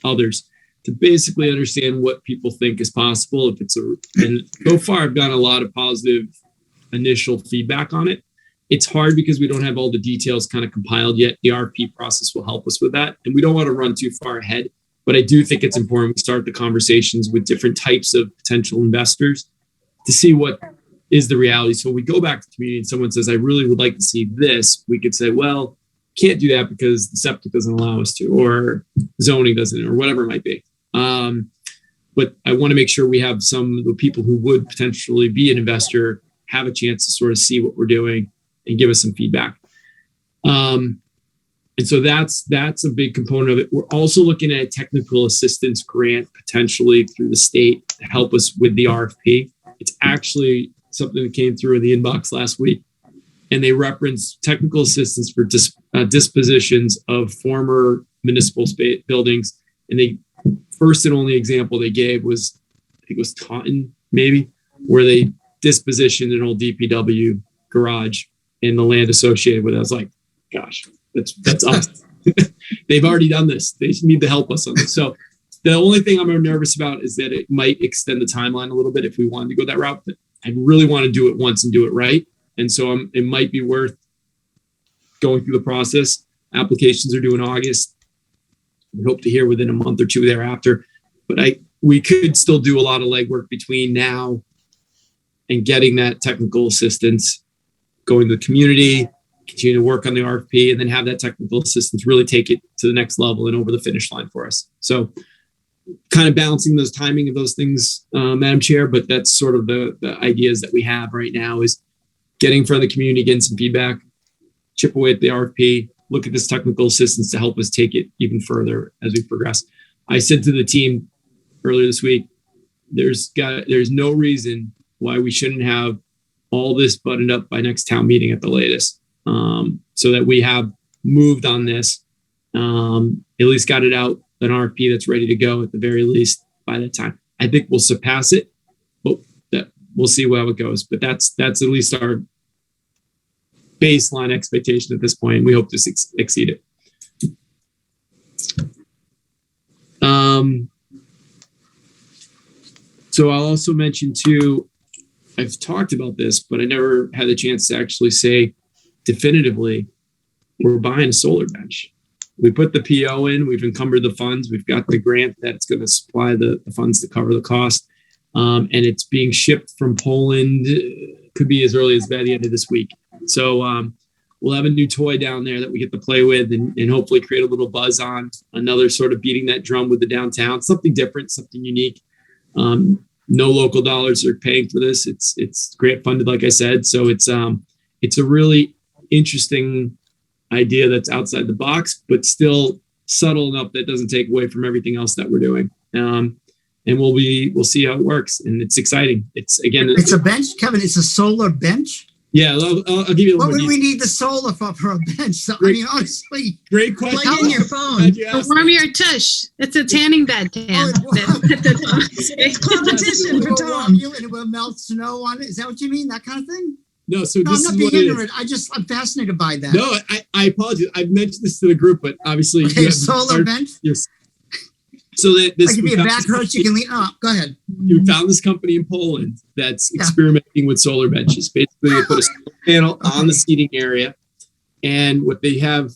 others to basically understand what people think is possible. And so far I've gotten a lot of positive initial feedback on it. It's hard because we don't have all the details kind of compiled yet. The RFP process will help us with that. And we don't want to run too far ahead, but I do think it's important we start the conversations with different types of potential investors to see what is the reality. So we go back to the community and someone says, I really would like to see this. We could say, well, can't do that because the septic doesn't allow us to, or zoning doesn't, or whatever it might be. But I want to make sure we have some of the people who would potentially be an investor have a chance to sort of see what we're doing and give us some feedback. And And so that's a big component of it. We're also looking at a technical assistance grant potentially through the state to help us with the RFP. It's actually something that came through in the inbox last week, and they reference technical assistance for dispositions of former municipal buildings. And the first and only example they gave was, I think it was Taunton, maybe, where they dispositioned an old DPW garage and the land associated with it. I was like, gosh, that's us. They've already done this. They need to help us on this. So the only thing I'm nervous about is that it might extend the timeline a little bit if we wanted to go that route. But I really want to do it once and do it right. And so it might be worth going through the process. Applications are due in August. We hope to hear within a month or two thereafter. But we could still do a lot of legwork between now and getting that technical assistance, going to the community, continue to work on the RFP, and then have that technical assistance really take it to the next level and over the finish line for us. So kind of balancing those timing of those things, Madam Chair, but that's sort of the ideas that we have right now is getting in front of the community, getting some feedback, chip away at the RFP, look at this technical assistance to help us take it even further as we progress. I said to the team earlier this week, there's no reason why we shouldn't have all this buttoned up by next town meeting at the latest, so that we have moved on this, at least got it out, an RFP that's ready to go at the very least by that time. I think we'll surpass it, but we'll see how it goes. But that's at least our baseline expectation at this point. We hope to exceed it. So I'll also mention too, I've talked about this, but I never had the chance to actually say definitively, we're buying a solar bench. We put the PO in, we've encumbered the funds, we've got the grant that's going to supply the funds to cover the cost. And it's being shipped from Poland, could be as early as by the end of this week. So we'll have a new toy down there that we get to play with and hopefully create a little buzz on, another sort of beating that drum with the downtown, something different, something unique. No local dollars are paying for this. It's grant funded, like I said. So it's a really interesting idea that's outside the box, but still subtle enough that doesn't take away from everything else that we're doing. And we'll see how it works. And it's exciting. It's a bench, Kevin. It's a solar bench. Yeah, I'll give you a little. What would we need the solar for a bench? So, I mean, honestly, great question. Plug in your phone. Warm your tush. It's a tanning bed, Tam. It's competition for Tom. And it will melt snow on it. Is that what you mean? That kind of thing? No, so no, this I'm is not what being it ignorant. is. I'm fascinated by that. No, I apologize. I've mentioned this to the group, but obviously, okay, solar bench. Yes. So that this could be a back roast. You can lean. Oh, go ahead. We found this company in Poland that's experimenting with solar benches. Basically, they put a solar panel on the seating area, and what they have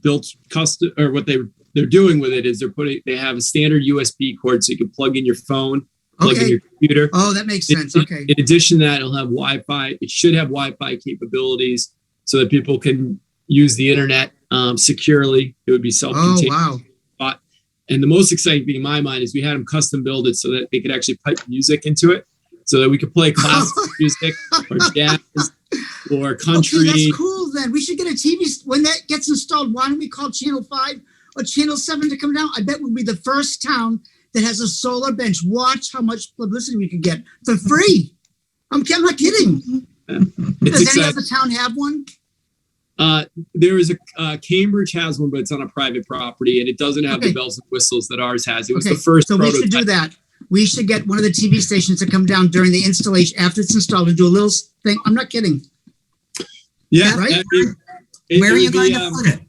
built custom, or what they're doing with it is they have a standard USB cord, so you can plug in your phone, plug in your computer. Oh, that makes sense. Okay. In addition to that, it'll have Wi-Fi. It should have Wi-Fi capabilities so that people can use the internet securely. It would be self-contained. Oh, wow. And the most exciting thing in my mind is we had them custom build it so that they could actually pipe music into it, so that we could play classical music or jazz or country. Okay, that's cool. Then we should get a TV when that gets installed. Why don't we call Channel 5 or Channel 7 to come down? I bet we'll be the first town that has a solar bench. Watch how much publicity we could get for free. I'm not kidding. Does any other town have one? There is Cambridge has one, but it's on a private property, and it doesn't have the bells and whistles that ours has. It was the first. So prototype. We should do that. We should get one of the TV stations to come down during the installation after it's installed and do a little thing. I'm not kidding. Yeah, right. Where are you going to put it?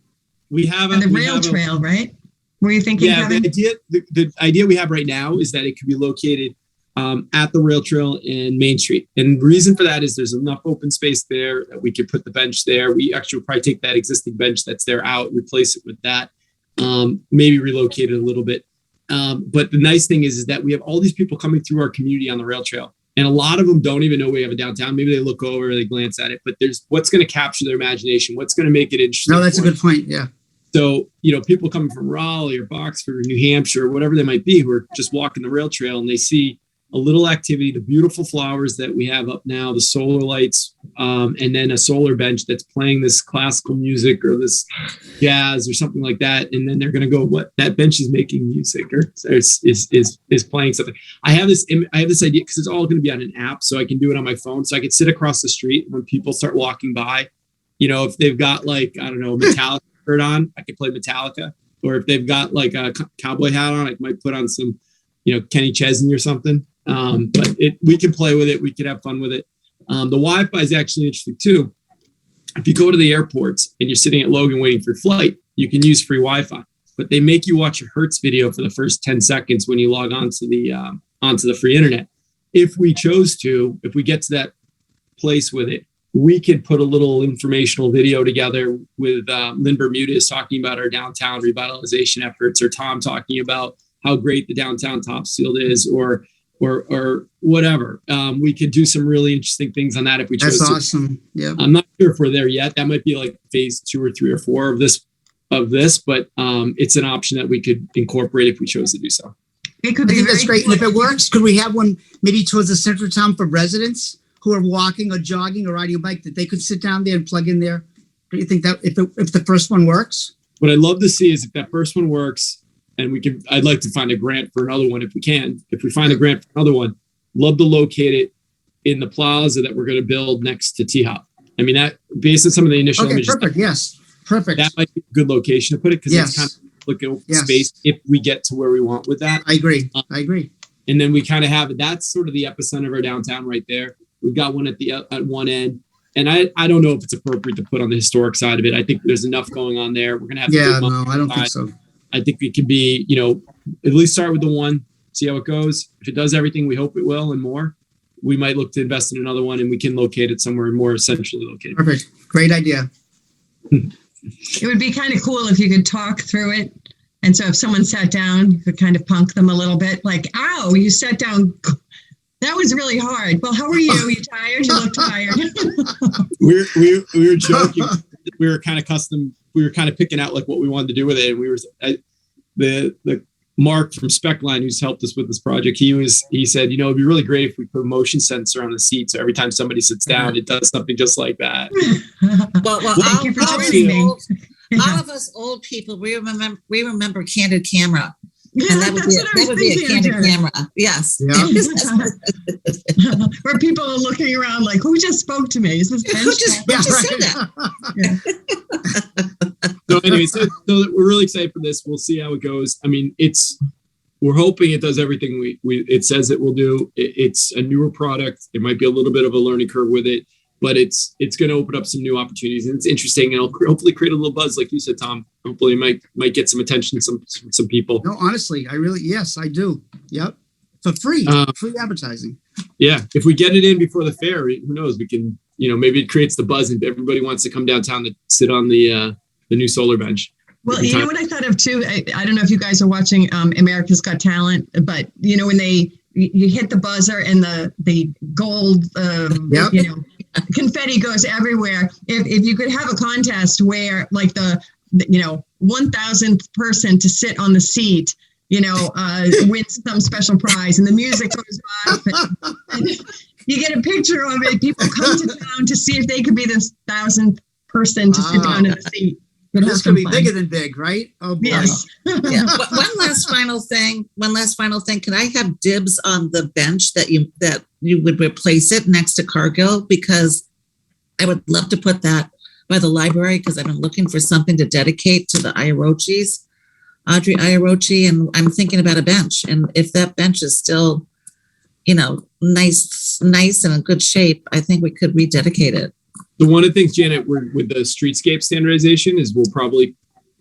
We have on the rail trail, right? Were you thinking? Yeah, Kevin? the idea we have right now is that it could be located at the rail trail in Main Street. And the reason for that is there's enough open space there that we could put the bench there. We actually would probably take that existing bench that's there out, replace it with that, maybe relocate it a little bit. But the nice thing is that we have all these people coming through our community on the rail trail. And a lot of them don't even know we have a downtown. Maybe they look over, they glance at it, but there's what's going to capture their imagination, what's going to make it interesting. No, that's a good point. Yeah. So, people coming from Raleigh or Boxford or New Hampshire, or whatever they might be, who are just walking the rail trail and they see a little activity, the beautiful flowers that we have up now, the solar lights, and then a solar bench that's playing this classical music or this jazz or something like that. And then they're going to go, what, that bench is making music or is playing something. I have this idea because it's all going to be on an app, so I can do it on my phone. So I can sit across the street when people start walking by, if they've got like, I don't know, Metallica shirt on, I can play Metallica. Or if they've got like a cowboy hat on, I might put on some, Kenny Chesney or something. But we can play with it. We can have fun with it. The Wi-Fi is actually interesting too. If you go to the airports and you're sitting at Logan waiting for your flight, you can use free Wi-Fi, but they make you watch a Hertz video for the first 10 seconds when you log onto the free internet. If we chose to, if we get to that place with it, we could put a little informational video together with Lynn Bermudez talking about our downtown revitalization efforts, or Tom talking about how great the downtown Topsfield is, or whatever. We could do some really interesting things on that if we chose to. That's awesome. Yeah. I'm not sure if we're there yet. That might be like phase 2 or 3 or 4 of this, but it's an option that we could incorporate if we chose to do so. It could I be think that's very great. And if it works, could we have one maybe towards the center of town for residents who are walking or jogging or riding a bike, that they could sit down there and plug in there? Do you think that if the first one works? What I'd love to see is if that first one works, and I'd like to find a grant for another one if we can. If we find a grant for another one, love to locate it in the plaza that we're going to build next to T-Hop. I mean, that based on some of the initial images. Perfect. Yes. Perfect. That might be a good location to put it, because it's kind of like an open space if we get to where we want with that. I agree. And then we kind of have, that's sort of the epicenter of our downtown right there. We've got one at one end. And I don't know if it's appropriate to put on the historic side of it. I think there's enough going on there. We're going to have I don't think so. I think it can be, at least start with the one, see how it goes. If it does everything we hope it will and more, we might look to invest in another one, and we can locate it somewhere more centrally located. Perfect. Great idea. It would be kind of cool if you could talk through it. And so if someone sat down, you could kind of punk them a little bit, like, ow, you sat down. That was really hard. Well, how are you? Are you tired? You look tired. we were joking. We were kind of picking out like what we wanted to do with it. And the Mark from Specline, who's helped us with this project, he said, it'd be really great if we put a motion sensor on the seat, so every time somebody sits down, it does something just like that. Well, thank you for joining me. All of us old people, we remember Candid Camera. And that would be a candid camera. Yes. Yeah. Where people are looking around like, who just spoke to me? Is this Who just said that? So anyway, so we're really excited for this. We'll see how it goes. I mean, we're hoping it does everything it says it will do. It's a newer product. There might be a little bit of a learning curve with it, but it's going to open up some new opportunities, and it's interesting, and it'll hopefully create a little buzz, like you said, Tom. Hopefully, it might get some attention from some people. No, honestly, yes, I do. Yep, for free advertising. Yeah, if we get it in before the fair, who knows? We can, maybe it creates the buzz, and everybody wants to come downtown to sit on the new solar bench. Well, you know what I thought of too. I don't know if you guys are watching America's Got Talent, but when you hit the buzzer and the gold, confetti goes everywhere. If you could have a contest where like the 1,000th person to sit on the seat, wins some special prize, and the music goes off, and you get a picture of it. People come to town to see if they could be the 1,000th person to sit down in the seat. This could be bigger than big, right? Oh boy. Yes. Yeah. One last final thing. Can I have dibs on the bench that you would replace it next to Cargill? Because I would love to put that by the library, because I've been looking for something to dedicate to the Iarrochis, Audrey Iarrochi, and I'm thinking about a bench. And if that bench is still, nice and in good shape, I think we could rededicate it. So one of the things, Janet, with the streetscape standardization is we'll probably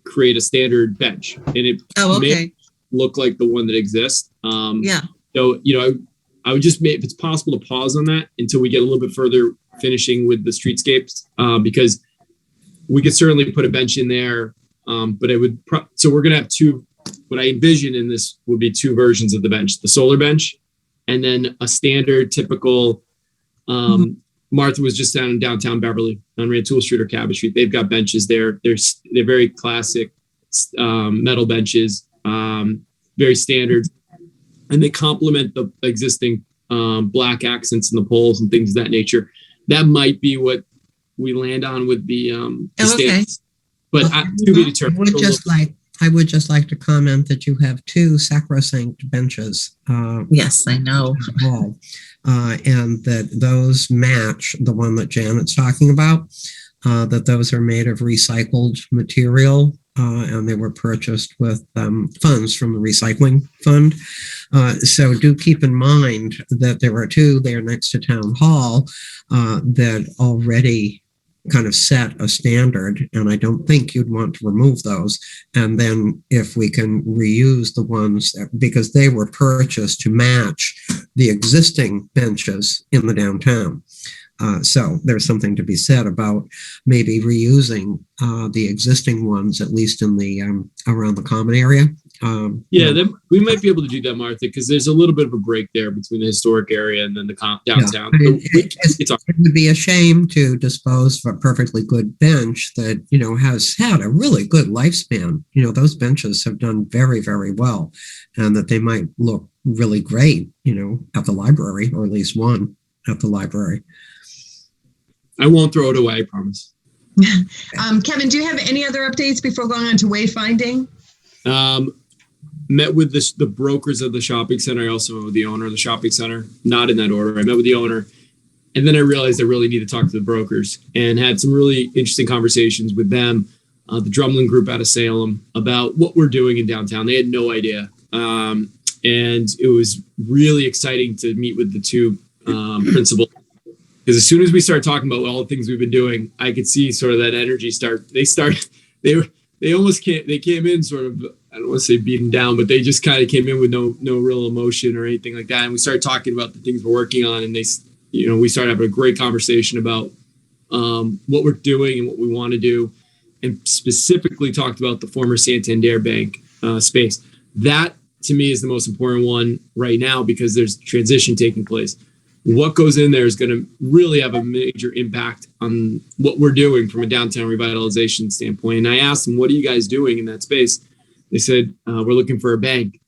create a standard bench, and it may look like the one that exists. So, I would just if it's possible to pause on that until we get a little bit further finishing with the streetscapes, because we could certainly put a bench in there. But it would, so we're going to have two, what I envision in this would be two versions of the bench, the solar bench, and then a standard typical, Martha was just down in downtown Beverly on Rantoul Street or Cabot Street. They've got benches there. They're very classic metal benches, very standard. and they complement the existing black accents in the poles and things of that nature. That might be what we land on with the stands. But to be determined. I would just like to comment that you have 2 sacrosanct benches. Yes, I know. And that those match the one that Janet's talking about, that those are made of recycled material, and they were purchased with funds from the recycling fund. So do keep in mind that there are 2 there next to Town Hall that already kind of set a standard, and I don't think you'd want to remove those. And then if we can reuse the ones because they were purchased to match the existing benches in the downtown. So there's something to be said about maybe reusing the existing ones, at least in the around the common area. We might be able to do that, Martha, because there's a little bit of a break there between the historic area and then the downtown. Yeah, it would be a shame to dispose of a perfectly good bench that, has had a really good lifespan. Those benches have done very, very well, and that they might look really great, at the library, or at least one at the library. I won't throw it away, I promise. Kevin, do you have any other updates before going on to wayfinding? Met with the brokers of the shopping center. I also met with the owner of the shopping center, not in that order. I met with the owner, and then I realized I really need to talk to the brokers, and had some really interesting conversations with them, the Drumlin Group out of Salem, about what we're doing in downtown. They had no idea. And it was really exciting to meet with the 2 principals. Because as soon as we started talking about all the things we've been doing, I could see sort of that energy start. They came in sort of, I don't want to say beaten down, but they just kind of came in with no real emotion or anything like that. And we started talking about the things we're working on, and we started having a great conversation about what we're doing and what we want to do, and specifically talked about the former Santander Bank space. That to me is the most important one right now, because there's transition taking place. What goes in there is going to really have a major impact on what we're doing from a downtown revitalization standpoint. And I asked them, what are you guys doing in that space? They said, we're looking for a bank,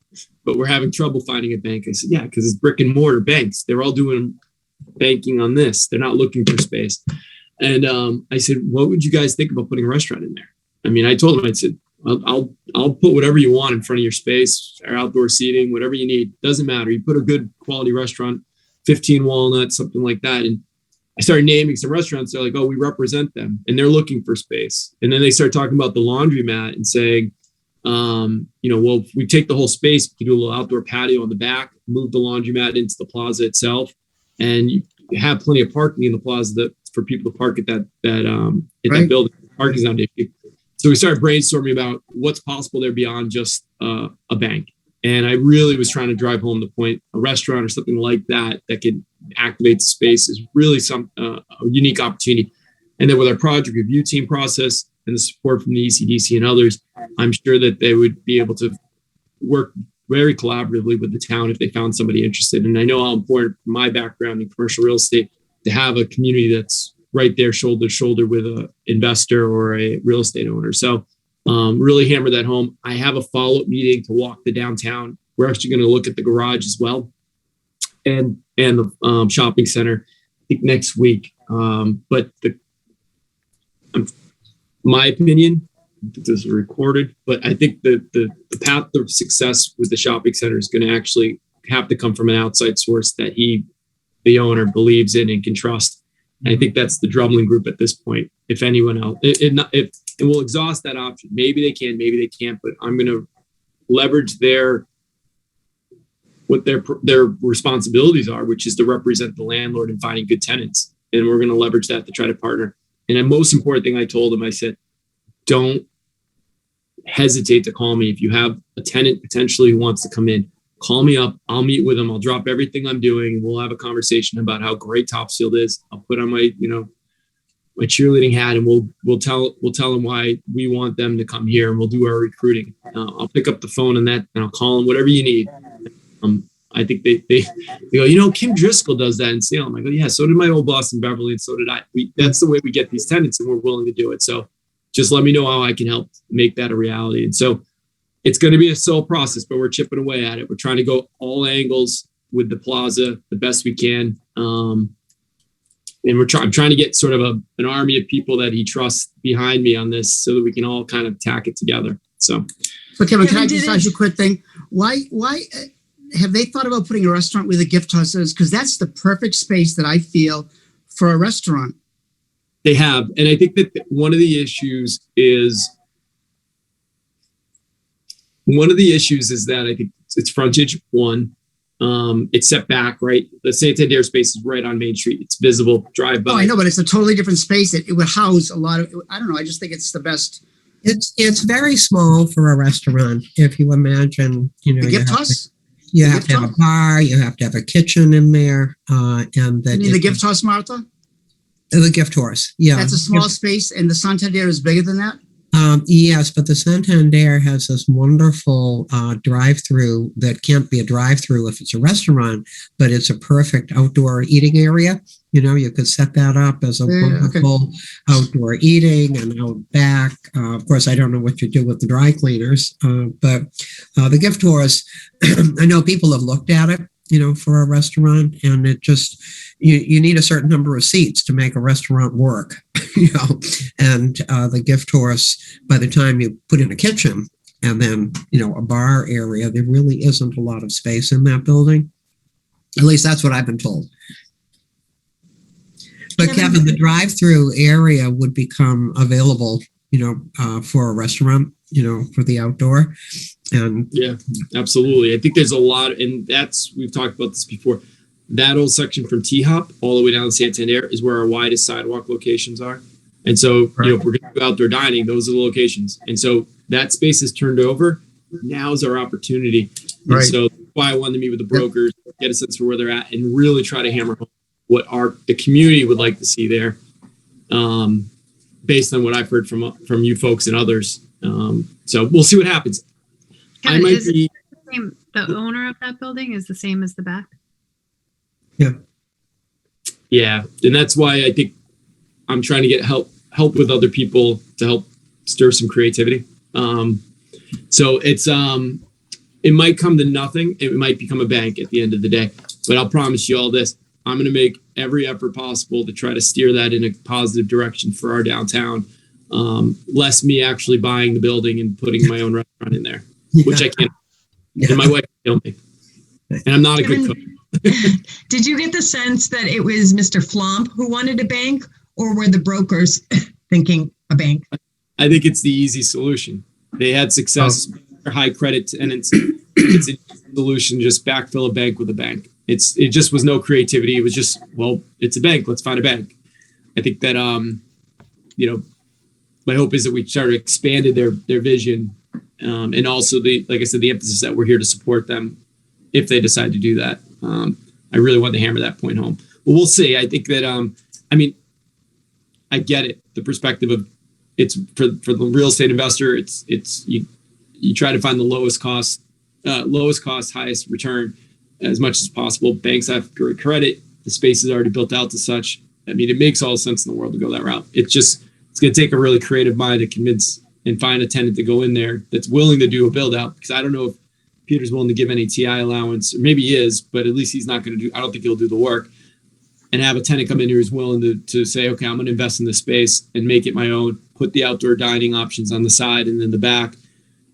but we're having trouble finding a bank. I said, yeah, because it's brick and mortar banks. They're all doing banking on this. They're not looking for space. And I said, what would you guys think about putting a restaurant in there? I mean, I told them, I said, I'll put whatever you want in front of your space, or outdoor seating, whatever you need. Doesn't matter. You put a good quality restaurant, 15 Walnut, something like that. And I started naming some restaurants. They're like, oh, we represent them, and they're looking for space. And then they start talking about the laundromat and saying, well, if we take the whole space, we do a little outdoor patio on the back, move the laundromat into the plaza itself, and you have plenty of parking in the plaza for people to park at that building. Parking's not an issue. So we started brainstorming about what's possible there beyond just a bank. And I really was trying to drive home the point, a restaurant or something like that could activate the space is really a unique opportunity. And then with our project review team process and the support from the ECDC and others, I'm sure that they would be able to work very collaboratively with the town if they found somebody interested. And I know how important, from my background in commercial real estate, to have a community that's right there shoulder to shoulder with an investor or a real estate owner. So really hammer that home. I have a follow-up meeting to walk the downtown. We're actually going to look at the garage as well, and the shopping center, I think, next week. But my opinion, this is recorded, but I think the path of success with the shopping center is going to actually have to come from an outside source that the owner, believes in and can trust. And I think that's the Drumlin Group at this point. If anyone else, and we'll exhaust that option. Maybe they can, maybe they can't, but I'm going to leverage what their responsibilities are, which is to represent the landlord and finding good tenants. And we're going to leverage that to try to partner. And the most important thing I told them, I said, don't hesitate to call me. If you have a tenant potentially who wants to come in, call me up. I'll meet with them. I'll drop everything I'm doing. We'll have a conversation about how great Topsfield is. I'll put on my cheerleading hat, and we'll tell them why we want them to come here, and we'll do our recruiting. I'll pick up the phone and I'll call them, whatever you need. I think they go, Kim Driscoll does that in Salem. I go, yeah, so did my old boss in Beverly, and so did I. That's the way we get these tenants, and we're willing to do it. So just let me know how I can help make that a reality. And so it's going to be a slow process, but we're chipping away at it. We're trying to go all angles with the plaza the best we can. And I'm trying to get sort of an army of people that he trusts behind me on this so that we can all kind of tack it together. So Kevin, can I just ask you a quick thing? Why have they thought about putting a restaurant where the gift house is? Because that's the perfect space that I feel for a restaurant. They have. And I think that one of the issues is that I think it's frontage, one. It's set back, right? The Santander space is right on Main Street. It's visible, drive by. Oh, I know, but it's a totally different space. It would house a lot of, I don't know. I just think it's the best. It's very small for a restaurant. If you imagine, The gift house? You have to have a bar, you have to have a kitchen in there. And that the gift house, Martha? The gift horse, yeah. That's a small space, and the Santander is bigger than that? Yes, but the Santander has this wonderful drive-through that can't be a drive-through if it's a restaurant, but it's a perfect outdoor eating area. You could set that up as a wonderful outdoor eating and out back. Of course, I don't know what you do with the dry cleaners, but the gift horse, I know people have looked at it, for a restaurant, and it just, you need a certain number of seats to make a restaurant work, and the gift horse, by the time you put in a kitchen and then, a bar area, there really isn't a lot of space in that building. At least that's what I've been told. But Kevin, the drive-through area would become available, for a restaurant, for the outdoor. And yeah, absolutely. I think there's a lot, and we've talked about this before. That old section from T-Hop all the way down to Santander is where our widest sidewalk locations are. And so, if we're going to go outdoor dining, those are the locations. And so that space is turned over. Now's our opportunity. And Right. so that's why I wanted to meet with the brokers, get a sense for where they're at, and really try to hammer home what the community would like to see there, based on what I've heard from you folks and others. So we'll see what happens. Kevin, the owner of that building is the same as the back? Yeah, and that's why I think I'm trying to get help with other people to help stir some creativity. So it's it might come to nothing. It might become a bank at the end of the day. But I'll promise you all this: I'm going to make every effort possible to try to steer that in a positive direction for our downtown. Less me actually buying the building and putting my own restaurant in there, which I can't. And my wife will kill me. And I'm not a good cook. Did you get the sense that it was Mr. Flomp who wanted a bank, or were the brokers thinking a bank? I think it's the easy solution. They had success for high credit tenants. It's a solution, just backfill a bank with a bank. It just was no creativity. It was just, well, it's a bank. Let's find a bank. I think that, my hope is that we sort of expanded their vision. And also like I said, the emphasis that we're here to support them if they decide to do that. I really want to hammer that point home. But we'll see. I think that, I get it. The perspective of it's for the real estate investor. It's you try to find the lowest cost, highest return as much as possible. Banks have great credit. The space is already built out to such. I mean, it makes all sense in the world to go that route. It's going to take a really creative mind to convince and find a tenant to go in there that's willing to do a build out. Because I don't know if Peter's willing to give any TI allowance, or maybe he is, but at least he's not going to do. I don't think he'll do the work. And have a tenant come in here who's willing to say, okay, I'm going to invest in this space and make it my own. Put the outdoor dining options on the side, and then the back.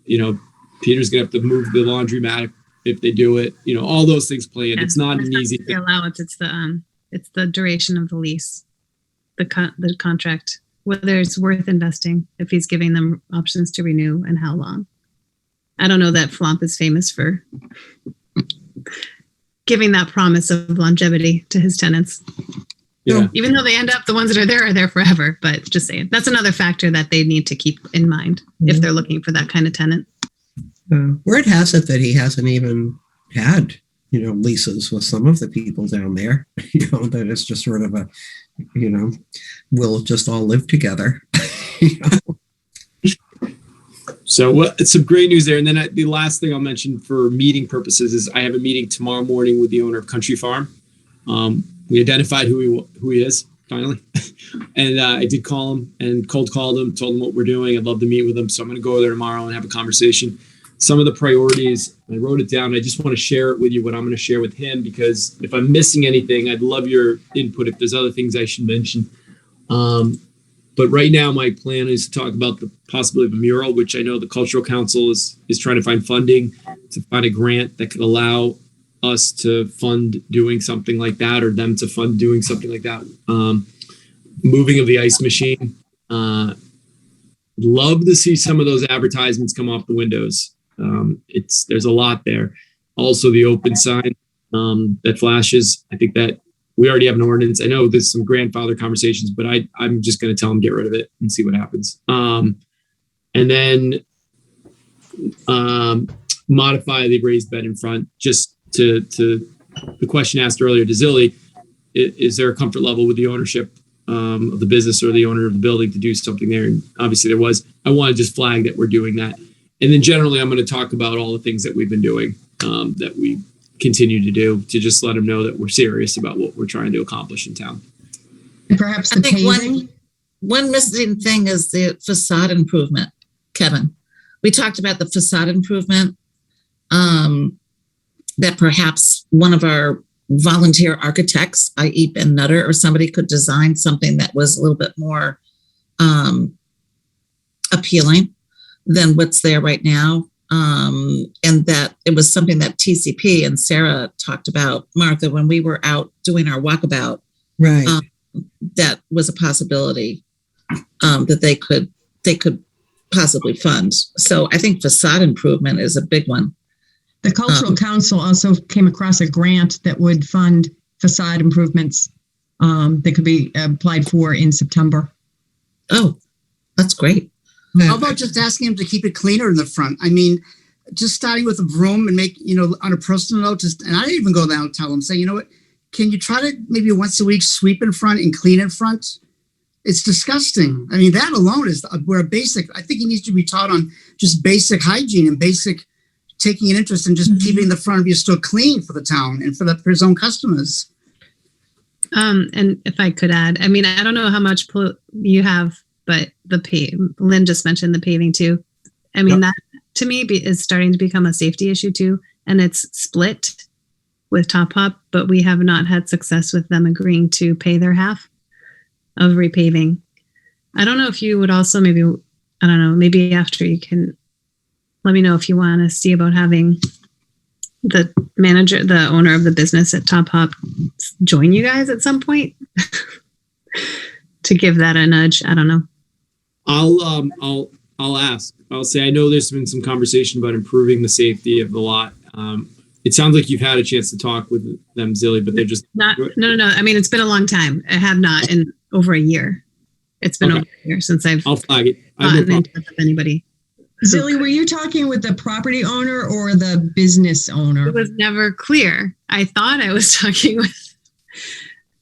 Peter's going to have to move the laundromat if they do it. All those things play in. It's not an easy the allowance. It's the duration of the lease, the contract, whether it's worth investing if he's giving them options to renew and how long. I don't know that Flomp is famous for giving that promise of longevity to his tenants. Yeah. Even though they end up, the ones that are there forever. But just saying, that's another factor that they need to keep in mind if they're looking for that kind of tenant. Word has it that he hasn't even had, leases with some of the people down there, that it's just sort of a, we'll just all live together. So it's some great news there. And then the last thing I'll mention for meeting purposes is I have a meeting tomorrow morning with the owner of Country Farm. We identified who he is finally. And I did call him and cold called him, told him what we're doing. I'd love to meet with him. So I'm going to go there tomorrow and have a conversation. some of the priorities. I wrote it down. I just want to share it with you, what I'm going to share with him, because if I'm missing anything, I'd love your input if there's other things I should mention. But right now, my plan is to talk about the possibility of a mural, which I know the Cultural Council is trying to find funding to find a grant that could allow us to fund doing something like that, or them to fund doing something like that. Moving of the ice machine. Love to see some of those advertisements come off the windows. There's a lot there. Also, the open sign that flashes. I think that we already have an ordinance. I know there's some grandfather conversations, but I'm just going to tell them get rid of it and see what happens. And then modify the raised bed in front. Just to the question asked earlier to Zilly, is there a comfort level with the ownership of the business or the owner of the building to do something there? And obviously there was. I want to just flag that we're doing that. And then generally I'm going to talk about all the things that we've been doing, that we continue to do, to just let them know that we're serious about what we're trying to accomplish in town. And perhaps the paving. One missing thing is the facade improvement, Kevin. We talked about the facade improvement, that perhaps one of our volunteer architects, i.e. Ben Nutter or somebody, could design something that was a little bit more appealing than what's there right now. And that it was something that TCP and Sarah talked about, Martha, when we were out doing our walkabout. Right. That was a possibility that they could possibly fund. So I think facade improvement is a big one. The Cultural Council also came across a grant that would fund facade improvements that could be applied for in September. Oh, that's great. How about just asking him to keep it cleaner in the front? I mean, just starting with a broom and make, on a personal note, and I didn't even go down and tell him, say, you know what, can you try to maybe once a week sweep in front and clean in front? It's disgusting. I mean, that alone is where I think he needs to be taught on just basic hygiene and basic taking an interest in just keeping the front of your store clean for the town and for his own customers. And if I could add, I mean, I don't know how much you have, but Lynn just mentioned the paving too. I mean, that to me is starting to become a safety issue too. And it's split with Top Hop, but we have not had success with them agreeing to pay their half of repaving. I don't know if you would also maybe after you can let me know if you want to see about having the owner of the business at Top Hop join you guys at some point to give that a nudge. I don't know. I'll ask. I'll say, I know there's been some conversation about improving the safety of the lot. It sounds like you've had a chance to talk with them, Zilly, but they're just no. I mean, it's been a long time. I have not in over a year. It's been over a year since I'll flag it. gotten in touch with anybody. Zilly, were you talking with the property owner or the business owner? It was never clear. I thought I was talking with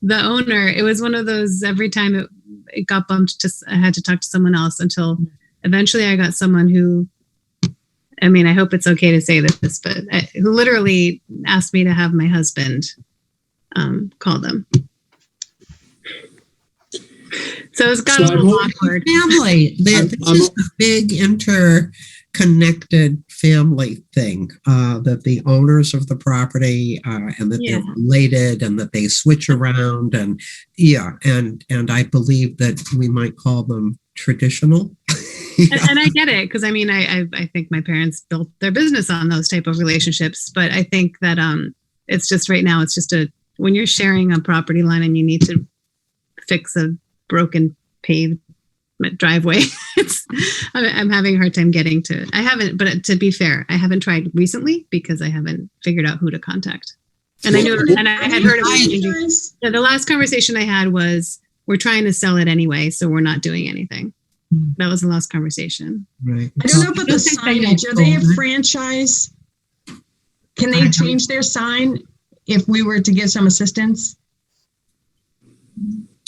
the owner. It was one of those, every time it got bumped I had to talk to someone else until eventually I got someone who, I mean, I hope it's okay to say this, but who literally asked me to have my husband call them. So it's got a little awkward. Family. This is a big interconnected family thing, that the owners of the property and that they're related and that they switch around. And and I believe that we might call them traditional. And I get it, because I mean, I think my parents built their business on those type of relationships. But I think that it's just right now, it's just when you're sharing a property line and you need to fix a broken paved driveway, I'm having a hard time getting to it. I haven't, but to be fair, I haven't tried recently because I haven't figured out who to contact. And I knew, and I had heard of it. The last conversation I had was, we're trying to sell it anyway, so we're not doing anything. That was the last conversation. Right. I don't know about the signage. Are they a franchise? Can they change their sign if we were to give some assistance?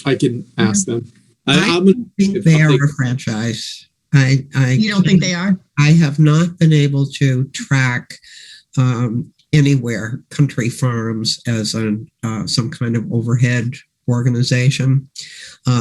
I can ask them. I think they are a franchise. You don't think they are? I have not been able to track anywhere Country Farms as some kind of overhead organization.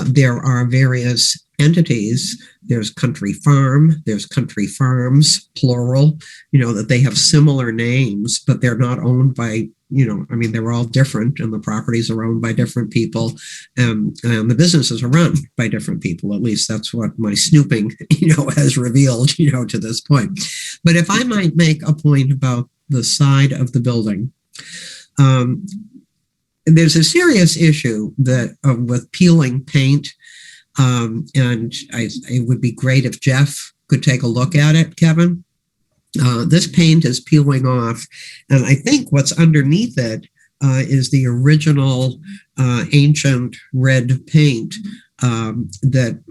There are various entities. There's Country Farm, there's Country Farms, plural, that they have similar names, but they're not owned by, they're all different, and the properties are owned by different people, and the businesses are run by different people. At least that's what my snooping, has revealed, to this point. But if I might make a point about the side of the building, there's a serious issue that with peeling paint. And it would be great if Jeff could take a look at it, Kevin. This paint is peeling off, and I think what's underneath it is the original ancient red paint that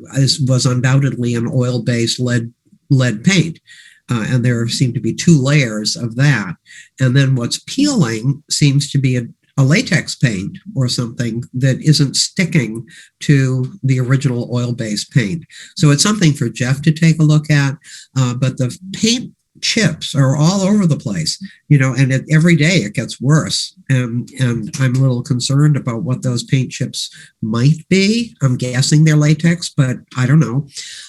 was undoubtedly an oil-based lead paint. And there seem to be 2 layers of that. And then what's peeling seems to be a latex paint or something that isn't sticking to the original oil-based paint. So it's something for Jeff to take a look at. But the paint chips are all over the place, and every day it gets worse. And I'm a little concerned about what those paint chips might be. I'm guessing they're latex, but I don't know.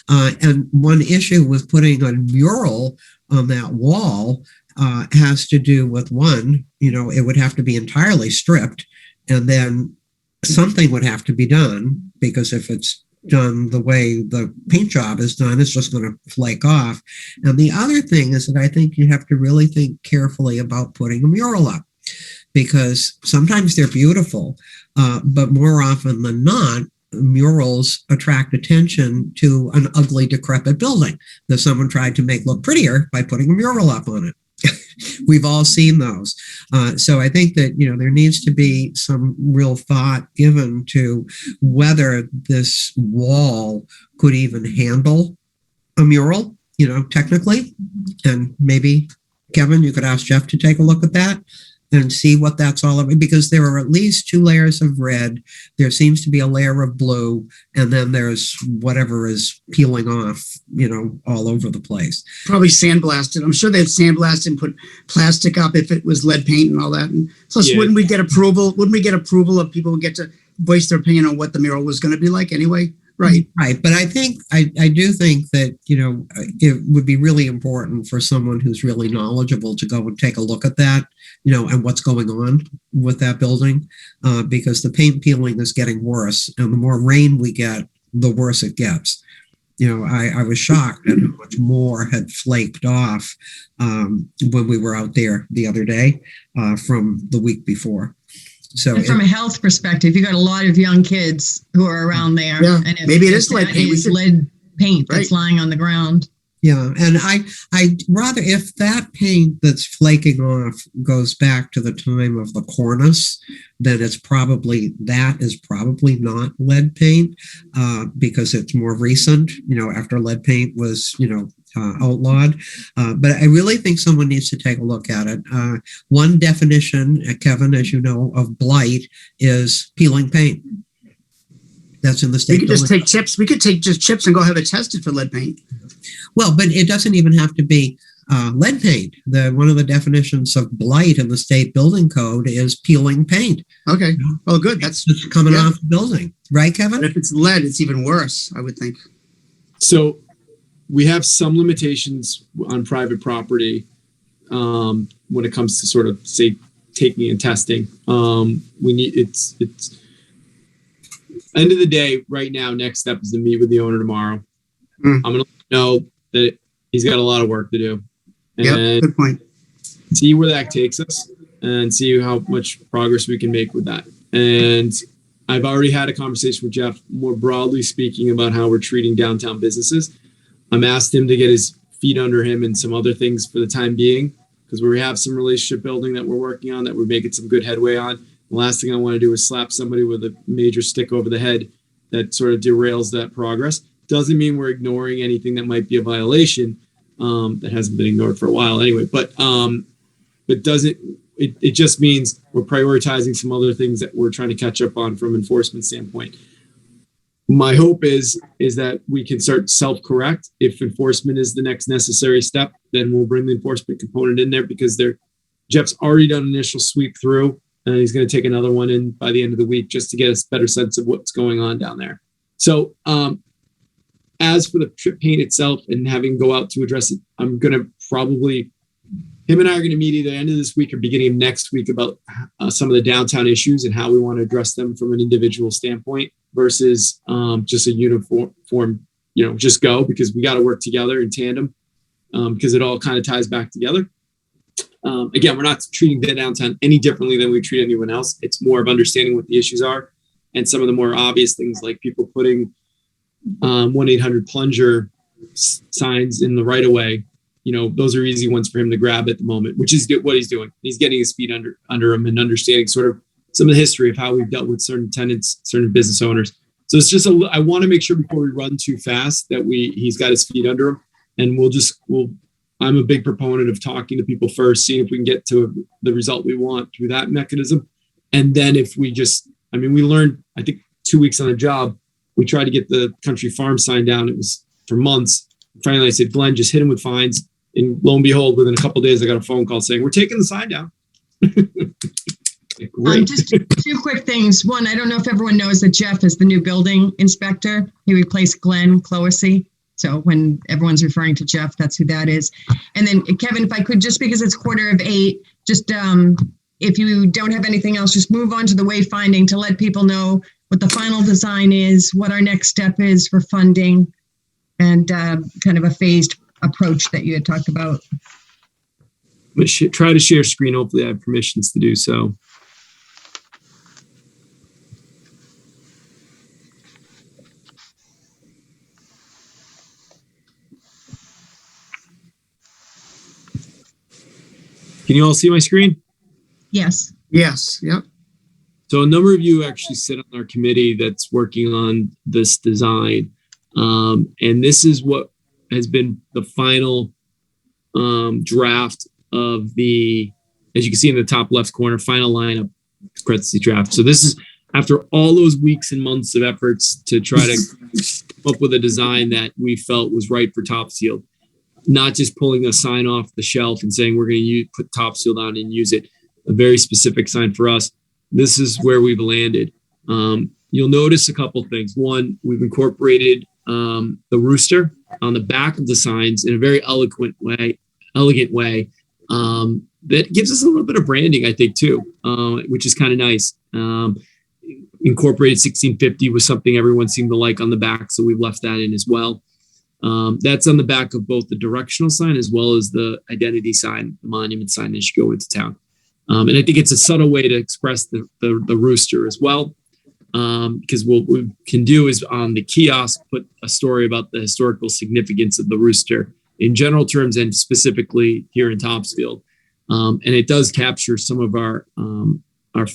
And one issue with putting a mural on that wall has to do with one, it would have to be entirely stripped, and then something would have to be done, because if it's done the way the paint job is done, it's just going to flake off. And the other thing is that I think you have to really think carefully about putting a mural up, because sometimes they're beautiful, but more often than not, murals attract attention to an ugly, decrepit building that someone tried to make look prettier by putting a mural up on it. We've all seen those. So I think that, there needs to be some real thought given to whether this wall could even handle a mural, technically. And maybe, Kevin, you could ask Jeff to take a look at that and see what that's all about, because there are at least 2 layers of red. There seems to be a layer of blue, and then there's whatever is peeling off, all over the place. Probably sandblasted. I'm sure they'd sandblast and put plastic up if it was lead paint and all that. And plus, Wouldn't we get approval? Wouldn't we get approval of people who get to voice their opinion on what the mural was going to be like anyway? Right. But I think, I do think that, it would be really important for someone who's really knowledgeable to go and take a look at that, and what's going on with that building, because the paint peeling is getting worse, and the more rain we get, the worse it gets. I was shocked at how much more had flaked off when we were out there the other day from the week before. So from a health perspective, you got a lot of young kids who are around there. Yeah, and maybe it is lead paint. Lead paint that's lying on the ground. Yeah, and I'd rather, if that paint that's flaking off goes back to the time of the cornice, then is probably not lead paint, because it's more recent, after lead paint was, outlawed. But I really think someone needs to take a look at it. One definition, Kevin, as you know, of blight is peeling paint. That's in the state. We could just take chips. We could take just chips and go have it tested for lead paint. Well, but it doesn't even have to be lead paint. One of the definitions of blight in the state building code is peeling paint. Okay. Well, good. That's just coming off the building, right, Kevin? But if it's lead, it's even worse, I would think. So we have some limitations on private property when it comes to sort of, say, taking and testing. We need it's end of the day right now. Next step is to meet with the owner tomorrow. I'm going to know that he's got a lot of work to do, and good point. See where that takes us and see how much progress we can make with that. And I've already had a conversation with Jeff, more broadly speaking, about how we're treating downtown businesses. I'm asked him to get his feet under him and some other things for the time being, because we have some relationship building that we're working on, that we're making some good headway on. The last thing I want to do is slap somebody with a major stick over the head that sort of derails that progress. Doesn't mean we're ignoring anything that might be a violation that hasn't been ignored for a while anyway. But it just means we're prioritizing some other things that we're trying to catch up on from enforcement standpoint. My hope is that we can start self-correct. If enforcement is the next necessary step, then we'll bring the enforcement component in there, because Jeff's already done an initial sweep through, and he's going to take another one in by the end of the week just to get a better sense of what's going on down there. So as for the trip paint itself and having go out to address it, I'm going to probably, him and I are going to meet either end of this week or beginning of next week about some of the downtown issues and how we want to address them from an individual standpoint versus just a uniform, just go, because we got to work together in tandem because it all kind of ties back together. Again, we're not treating the downtown any differently than we treat anyone else. It's more of understanding what the issues are and some of the more obvious things like people putting 1-800 plunger signs in the right of way. Those are easy ones for him to grab at the moment, which is what he's doing. He's getting his feet under him and understanding sort of some of the history of how we've dealt with certain tenants, certain business owners. So it's just I want to make sure before we run too fast that he's got his feet under him, and I'm a big proponent of talking to people first, seeing if we can get to the result we want through that mechanism. And then if we learned, I think 2 weeks on the job, we tried to get the country farm sign down. It was for months. Finally, I said, Glenn, just hit him with fines. And lo and behold, within a couple of days, I got a phone call saying, we're taking the sign down. Great. Just two quick things. One, I don't know if everyone knows that Jeff is the new building inspector. He replaced Glenn Cloessy. So when everyone's referring to Jeff, that's who that is. And then Kevin, if I could, just because it's 7:45, just if you don't have anything else, just move on to the wayfinding to let people know what the final design is, what our next step is for funding, and kind of a phased approach that you had talked about. I'm going to try to share screen. Hopefully I have permissions to do so. Can you all see my screen? Yes. Yes. Yep. So a number of you actually sit on our committee that's working on this design. And this is what has been the final draft of the, as you can see in the top left corner, final lineup parentheses draft. So this is after all those weeks and months of efforts to try to come up with a design that we felt was right for Topsfield. Not just pulling a sign off the shelf and saying we're going to put Topsfield on and use it. A very specific sign for us. This is where we've landed. You'll notice a couple things. One, we've incorporated the rooster on the back of the signs in a very elegant way. That gives us a little bit of branding, I think, too, which is kind of nice. Incorporated 1650 was something everyone seemed to like on the back, so we've left that in as well. That's on the back of both the directional sign as well as the identity sign, the monument sign as you go into town. And I think it's a subtle way to express the rooster as well. Because what we can do is on the kiosk, put a story about the historical significance of the rooster in general terms and specifically here in Topsfield. And it does capture some of our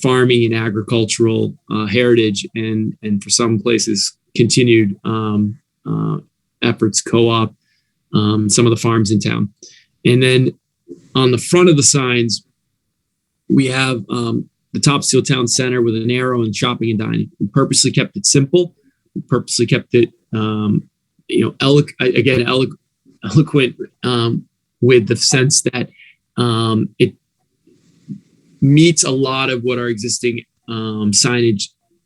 farming and agricultural heritage and for some places continued efforts, co-op, some of the farms in town. And then on the front of the signs, we have the Topsfield Town Center with an arrow and shopping and dining. We purposely kept it simple. We purposely kept it, eloquent with the sense that it meets a lot of what our existing signage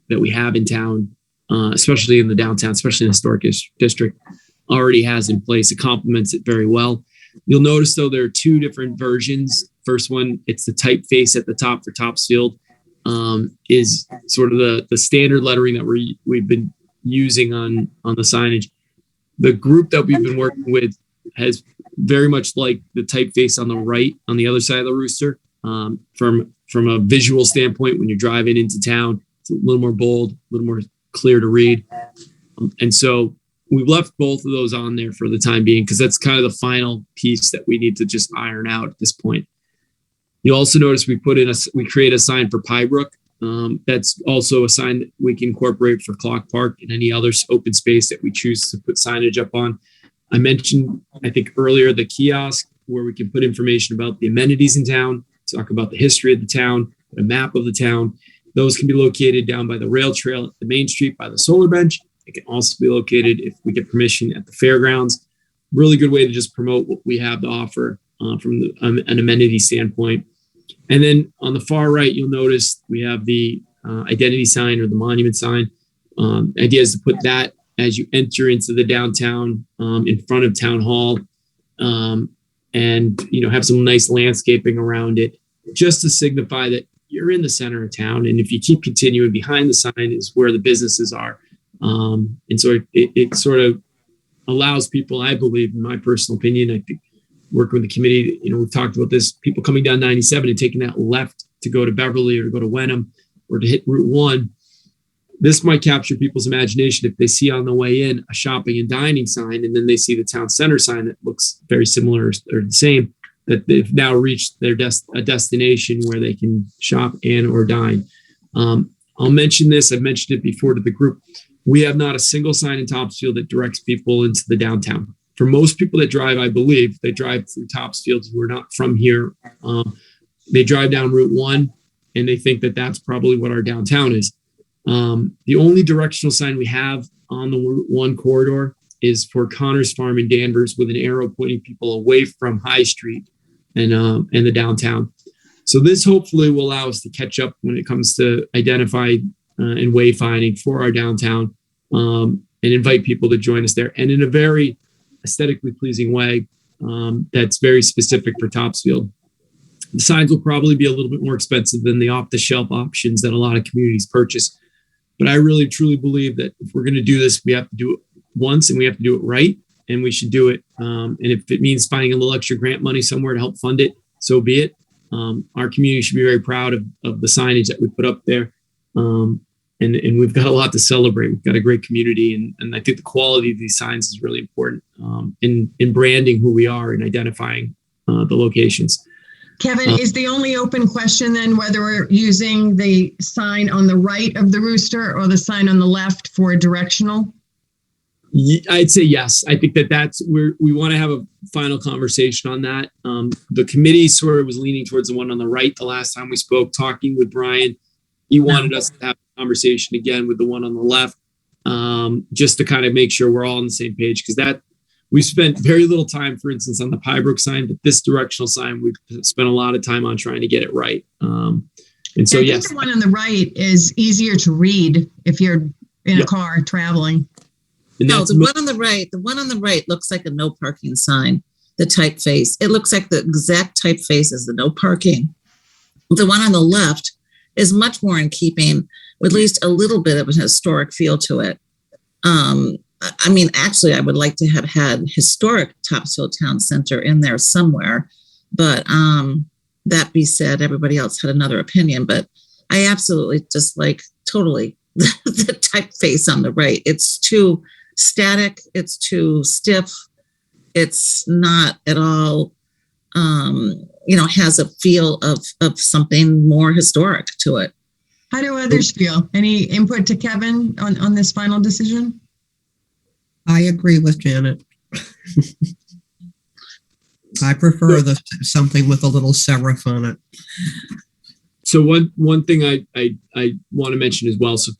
that we have in town, especially in the downtown, especially in the historic district, already has in place. It complements it very well. You'll notice, though, there are two different versions. First one, it's the typeface at the top for Topsfield, is sort of the standard lettering that we've been using on the signage. The group that we've been working with has very much like the typeface on the right, on the other side of the rooster. From a visual standpoint, when you're driving into town, it's a little more bold, a little more clear to read. And so we've left both of those on there for the time being, because that's kind of the final piece that we need to just iron out at this point. You also notice we create a sign for Piebrook. That's also a sign that we can incorporate for Clock Park and any other open space that we choose to put signage up on. I mentioned, I think earlier, the kiosk where we can put information about the amenities in town, talk about the history of the town, a map of the town. Those can be located down by the rail trail at the Main Street by the solar bench. It can also be located, if we get permission, at the fairgrounds. Really good way to just promote what we have to offer from an amenity standpoint. And then on the far right, you'll notice we have the identity sign or the monument sign. The idea is to put that as you enter into the downtown, in front of Town Hall, and have some nice landscaping around it, just to signify that you're in the center of town. And if you keep continuing, behind the sign is where the businesses are. And so it sort of allows people, I believe, in my personal opinion, I think working with the committee, we've talked about this, people coming down 97 and taking that left to go to Beverly or to go to Wenham or to hit Route 1. This might capture people's imagination if they see on the way in a shopping and dining sign, and then they see the town center sign that looks very similar or the same, that they've now reached their a destination where they can shop and or dine. I'll mention this. I've mentioned it before to the group. We have not a single sign in Topsfield that directs people into the downtown. For most people that drive, I believe, they drive through Topsfield who are not from here. They drive down Route 1 and they think that that's probably what our downtown is. The only directional sign we have on the Route 1 corridor is for Connor's Farm in Danvers, with an arrow pointing people away from High Street and the downtown. So this hopefully will allow us to catch up when it comes to identify and wayfinding for our downtown, and invite people to join us there. And in a very aesthetically pleasing way, that's very specific for Topsfield. The signs will probably be a little bit more expensive than the off-the-shelf options that a lot of communities purchase. But I really, truly believe that if we're going to do this, we have to do it once and we have to do it right. And we should do it. And if it means finding a little extra grant money somewhere to help fund it, so be it. Our community should be very proud of the signage that we put up there. And we've got a lot to celebrate. We've got a great community. And I think the quality of these signs is really important in branding who we are and identifying the locations. Kevin, is the only open question then whether we're using the sign on the right of the rooster or the sign on the left for directional? I'd say yes. I think that's where we want to have a final conversation on that. The committee sort of was leaning towards the one on the right the last time we spoke, talking with Brian. He wanted us to have a conversation again with the one on the left, just to kind of make sure we're all on the same page, because we spent very little time, for instance, on the Piebrook sign, but this directional sign, we've spent a lot of time on trying to get it right. And so, I think the one on the right is easier to read if you're in a car traveling. No, the one on the right looks like a no parking sign, the typeface. It looks like the exact typeface as the no parking. The one on the left is much more in keeping with at least a little bit of a historic feel to it. I mean, actually, I would like to have had historic Topsfield Town Center in there somewhere. But that be said, everybody else had another opinion. But I absolutely just like totally the typeface on the right. It's too static. It's too stiff. It's not at all, has a feel of something more historic to it. How do others feel? Any input to Kevin on this final decision? I agree with Janet. I prefer something with a little serif on it. So one thing I want to mention as well. So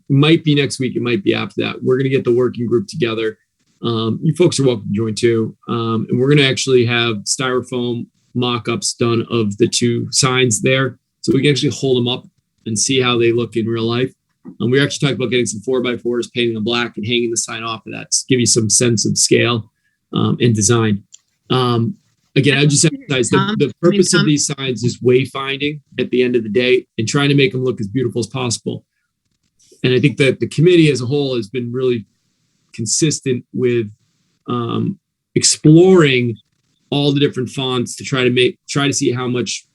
might be next week. It might be after that. We're going to get the working group together. You folks are welcome to join too. And we're going to actually have styrofoam mock-ups done of the two signs there, so we can actually hold them up and see how they look in real life. We actually talked about getting some 4x4s, painting them black and hanging the sign off of that to give you some sense of scale and design. Again, I just emphasize the purpose of these signs is wayfinding at the end of the day and trying to make them look as beautiful as possible. And I think that the committee as a whole has been really consistent with exploring all the different fonts to try to see how much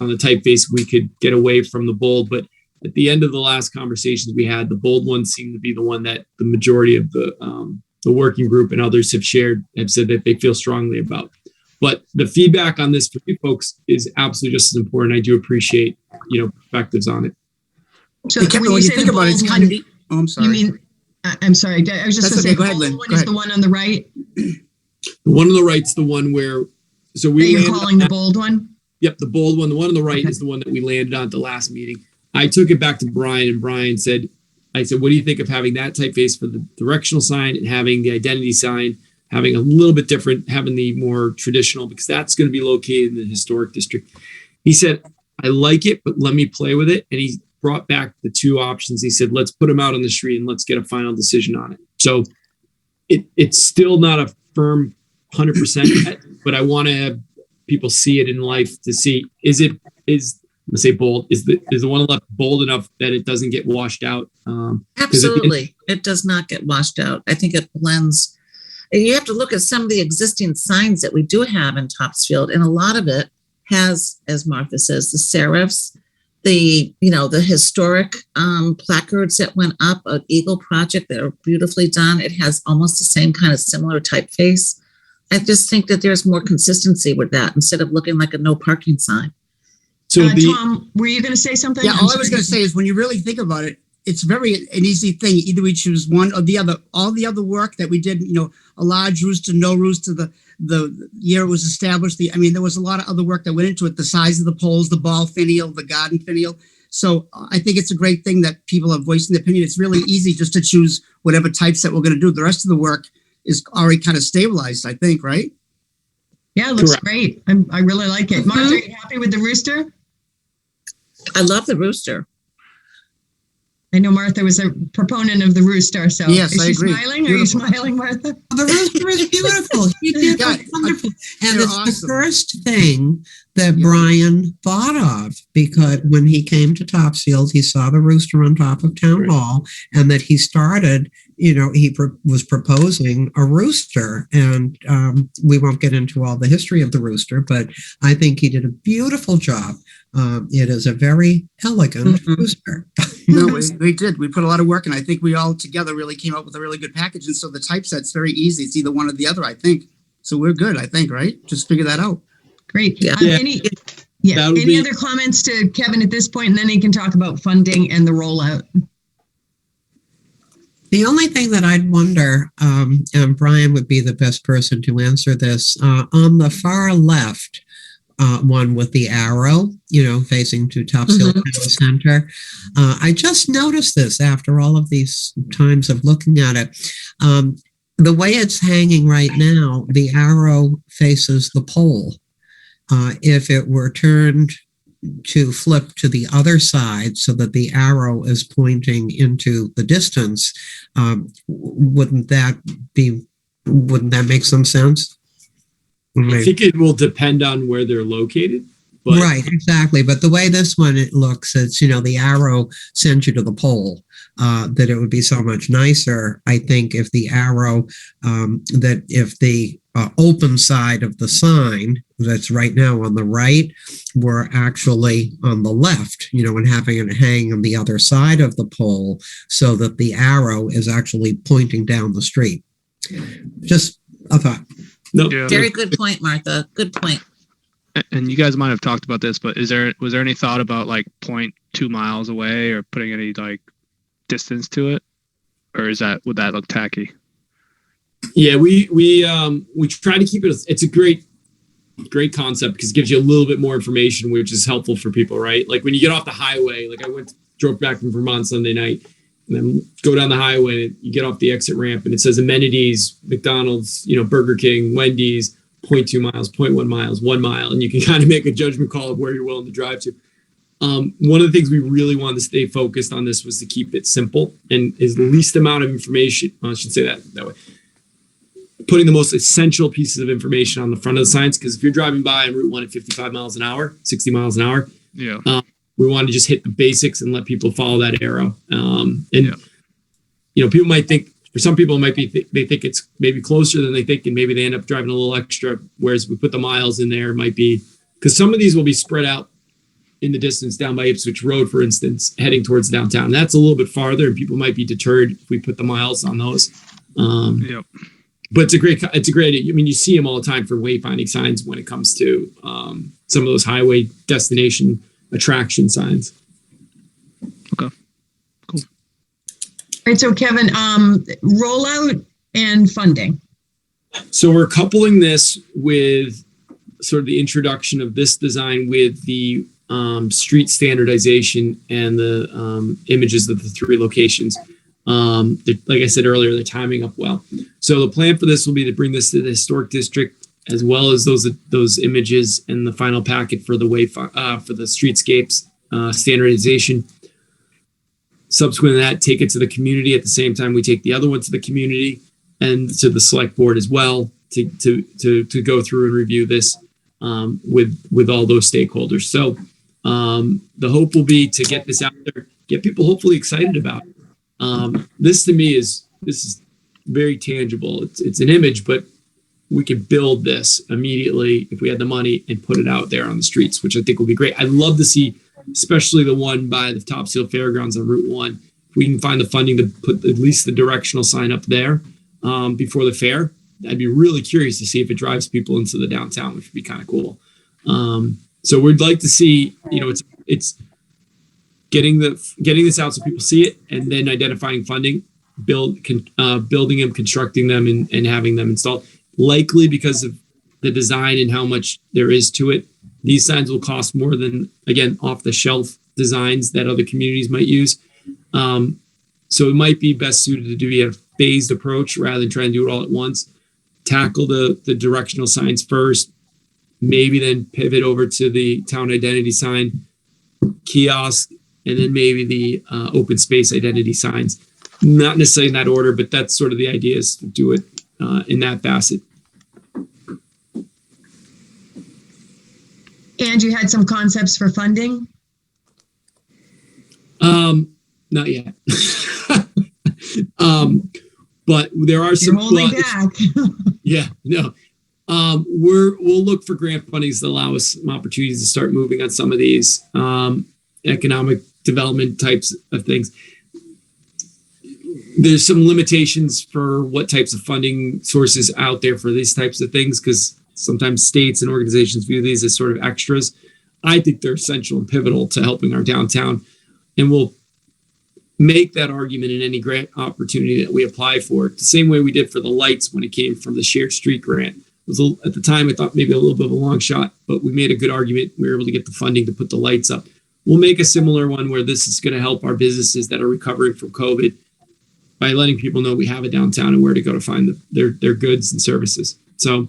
on the typeface we could get away from the bold. But at the end of the last conversations we had, the bold one seemed to be the one that the majority of the working group and others have said that they feel strongly about. But the feedback on this for you folks is absolutely just as important. I do appreciate, perspectives on it. So Kevin, when you think about it, it's kind of. Oh, I'm sorry. You mean? I'm sorry. I was just going to say. Go ahead, Lynn. One is the one on the right. The one on the right's the one where. So we. You're calling the bold one. Yep, the bold one. The one on the right is the one that we landed on at the last meeting. I took it back to Brian, and Brian said, what do you think of having that typeface for the directional sign and having the identity sign, having a little bit different, having the more traditional, because that's going to be located in the historic district. He said, I like it, but let me play with it. And brought back the two options. He said, let's put them out on the street and let's get a final decision on it. So it's still not a firm 100% yet, but I want to have people see it in life to see, let's say bold, is the one left bold enough that it doesn't get washed out? Absolutely. It does not get washed out. I think it blends. You have to look at some of the existing signs that we do have in Topsfield, and a lot of it has, as Martha says, the serifs, the historic placards that went up, an Eagle project that are beautifully done. It has almost the same kind of similar typeface. I just think that there's more consistency with that instead of looking like a no parking sign. So Tom, were you going to say something? Yeah, all I was going to say is when you really think about it, it's an easy thing. Either we choose one or the other. All the other work that we did, a large rooster, no rooster, the year it was established. There was a lot of other work that went into it. The size of the poles, the ball finial, the garden finial. So I think it's a great thing that people are voicing their opinion. It's really easy just to choose whatever typeset we're going to do. The rest of the work is already kind of stabilized, I think, right? Yeah, it looks great. I really like it. Martha, are you happy with the rooster? I love the rooster. I know Martha was a proponent of the rooster, so yes, is I she agree. Smiling? Are you smiling, Martha? The rooster is beautiful. He did wonderful. And it's awesome. The first thing that Brian thought of, because when he came to Topsfield, he saw the rooster on top of Town Hall, and that he started, he was proposing a rooster. And we won't get into all the history of the rooster, but I think he did a beautiful job. It is a very elegant rooster. No, we did. We put a lot of work, and I think we all together really came up with a really good package. And so the typeset's very easy. It's either one or the other, I think. So we're good, I think, right? Just figure that out. Great. Yeah. Any other comments to Kevin at this point, and then he can talk about funding and the rollout? The only thing that I'd wonder, and Brian would be the best person to answer this, on the far left, one with the arrow, facing to Topsfield Center. I just noticed this after all of these times of looking at it. The way it's hanging right now, the arrow faces the pole. If it were turned to flip to the other side so that the arrow is pointing into the distance, wouldn't that make some sense? I think it will depend on where they're located. But right, exactly. But the way this one it looks, it's the arrow sends you to the pole. That it would be so much nicer, I think, if the arrow, if the open side of the sign that's right now on the right were actually on the left, and having it hang on the other side of the pole so that the arrow is actually pointing down the street. Just a thought. No, Very good point, Martha. Good point. And you guys might have talked about this, but was there any thought about 0.2 miles away or putting any distance to it, or would that look tacky? Yeah, we try to keep it. It's a great concept because it gives you a little bit more information, which is helpful for people, right? Like when you get off the highway, drove back from Vermont Sunday night, and then go down the highway, and you get off the exit ramp, and it says amenities, McDonald's, Burger King, Wendy's, 0.2 miles, 0.1 miles, 1 mile, and you can kind of make a judgment call of where you're willing to drive to. One of the things we really wanted to stay focused on this was to keep it simple and as least amount of information. I should say that way. Putting the most essential pieces of information on the front of the signs, because if you're driving by on Route 1 at 55 miles an hour, 60 miles an hour, we want to just hit the basics and let people follow that arrow. People might think, for some people, they think it's maybe closer than they think, and maybe they end up driving a little extra. Whereas we put the miles in there, it might be because some of these will be spread out in the distance down by Ipswich Road, for instance, heading towards downtown. That's a little bit farther, and people might be deterred if we put the miles on those. But it's a great idea. You see them all the time for wayfinding signs when it comes to some of those highway destination attraction signs. Okay, cool. All right, so Kevin, rollout and funding. So we're coupling this with sort of the introduction of this design with the street standardization and the images of the three locations. Like I said earlier, they're timing up well. So the plan for this will be to bring this to the historic district, as well as those images and the final packet for the for the streetscapes standardization. subsequent to that, take it to the community. At the same time, we take the other one to the community and to the select board as well to go through and review this with all those stakeholders. So the hope will be to get this out there, get people hopefully excited about it. This to me is very tangible. It's an image, but we could build this immediately if we had the money and put it out there on the streets, which I think will be great. I'd love to see, especially the one by the Topsfield Fairgrounds on Route 1. If we can find the funding to put at least the directional sign up there before the fair, I'd be really curious to see if it drives people into the downtown, which would be kind of cool. So we'd like to see, it's getting this out so people see it, and then identifying funding, building them, constructing them, and having them installed. Likely because of the design and how much there is to it, these signs will cost more than, again, off-the-shelf designs that other communities might use. So it might be best suited to do a phased approach rather than trying to do it all at once. Tackle the directional signs first, maybe then pivot over to the town identity sign, kiosk, and then maybe the open space identity signs. Not necessarily in that order, but that's sort of the idea, is to do it in that facet. And you had some concepts for funding? Not yet. But there are some. You're holding back. Yeah, no. We'll look for grant fundings that allow us some opportunities to start moving on some of these economic development types of things. There's some limitations for what types of funding sources out there for these types of things, because sometimes states and organizations view these as sort of extras. I think they're essential and pivotal to helping our downtown, and we'll make that argument in any grant opportunity that we apply for. The same way we did for the lights when it came from the shared street grant. It was at the time, I thought maybe a little bit of a long shot, but we made a good argument. We were able to get the funding to put the lights up. We'll make a similar one where this is going to help our businesses that are recovering from COVID by letting people know we have a downtown and where to go to find their goods and services. So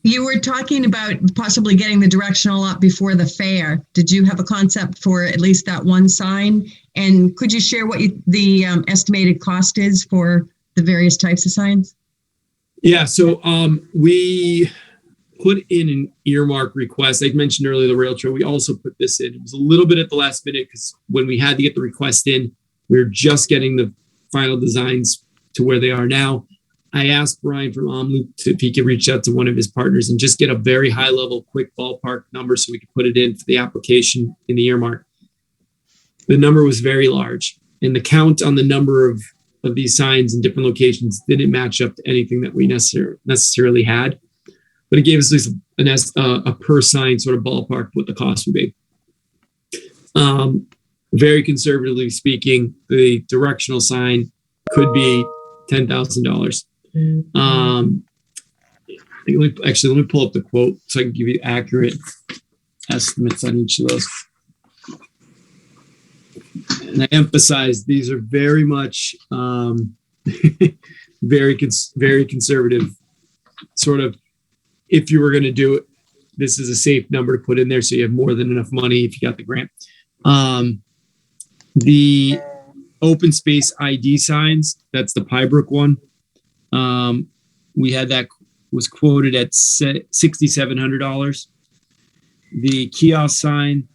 you were talking about possibly getting the directional up before the fair. Did you have a concept for at least that one sign? And could you share what the estimated cost is for the various types of signs? Yeah, so we put in an earmark request. I mentioned earlier the rail trail. We also put this in. It was a little bit at the last minute because when we had to get the request in, we were just getting the final designs to where they are now. I asked Brian from Omloop if he could reach out to one of his partners and just get a very high level, quick ballpark number so we could put it in for the application in the earmark. The number was very large, and the count on the number of these signs in different locations didn't match up to anything that we necessarily had. But it gave us at least a per sign sort of ballpark what the cost would be. Very conservatively speaking, the directional sign could be $10,000. Let me pull up the quote so I can give you accurate estimates on each of those. And I emphasize these are very much very conservative. Sort of, if you were going to do it, this is a safe number to put in there so you have more than enough money if you got the grant. The open space ID signs, that's the Pybrook one. We had that was quoted at $6,700. The kiosk sign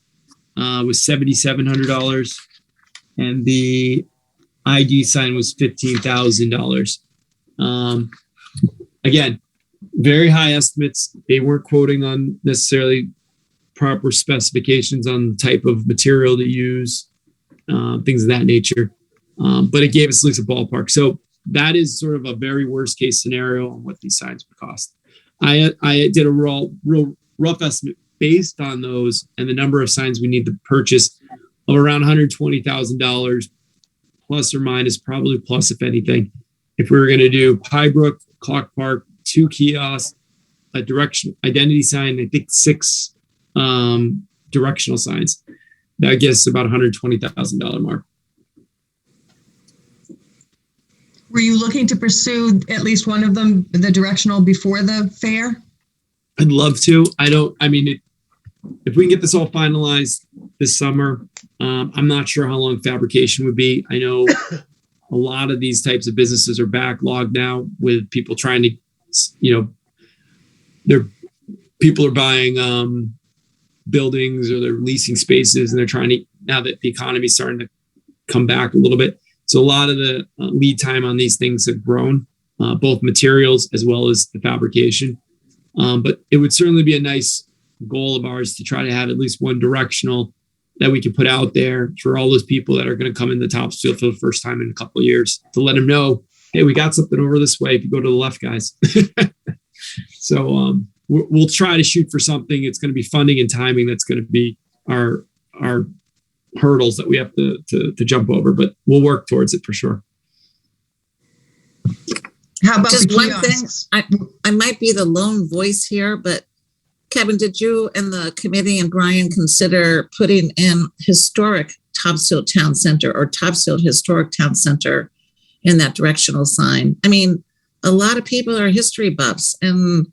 was $7,700, and the ID sign was $15,000. Again, very high estimates. They weren't quoting on necessarily proper specifications on the type of material to use, things of that nature. But it gave us at least a ballpark. So that is sort of a very worst case scenario on what these signs would cost. I did a real rough estimate based on those and the number of signs we need to purchase of around $120,000 plus or minus, probably plus if anything. If we were going to do Pybrook, Clock Park, 2 kiosks, a direction identity sign, I think 6 directional signs, that gets about $120,000 mark. Were you looking to pursue at least one of them, the directional, before the fair? I'd love to. If we can get this all finalized this summer, I'm not sure how long fabrication would be. I know a lot of these types of businesses are backlogged now with people trying to, people are buying buildings or they're leasing spaces and they're trying to, now that the economy is starting to come back a little bit. So a lot of the lead time on these things have grown, both materials as well as the fabrication. But it would certainly be a nice goal of ours to try to have at least one directional that we can put out there for all those people that are going to come into Topsfield for the first time in a couple of years, to let them know, hey, we got something over this way if you go to the left, guys. So we'll try to shoot for something. It's going to be funding and timing that's going to be our hurdles that we have to jump over, but we'll work towards it for sure. How about just the one kiosks? thing? I might be the lone voice here, but Kevin, did you and the committee and Brian consider putting in historic Topsfield Town Center or Topsfield Historic Town Center in that directional sign? I mean, a lot of people are history buffs, and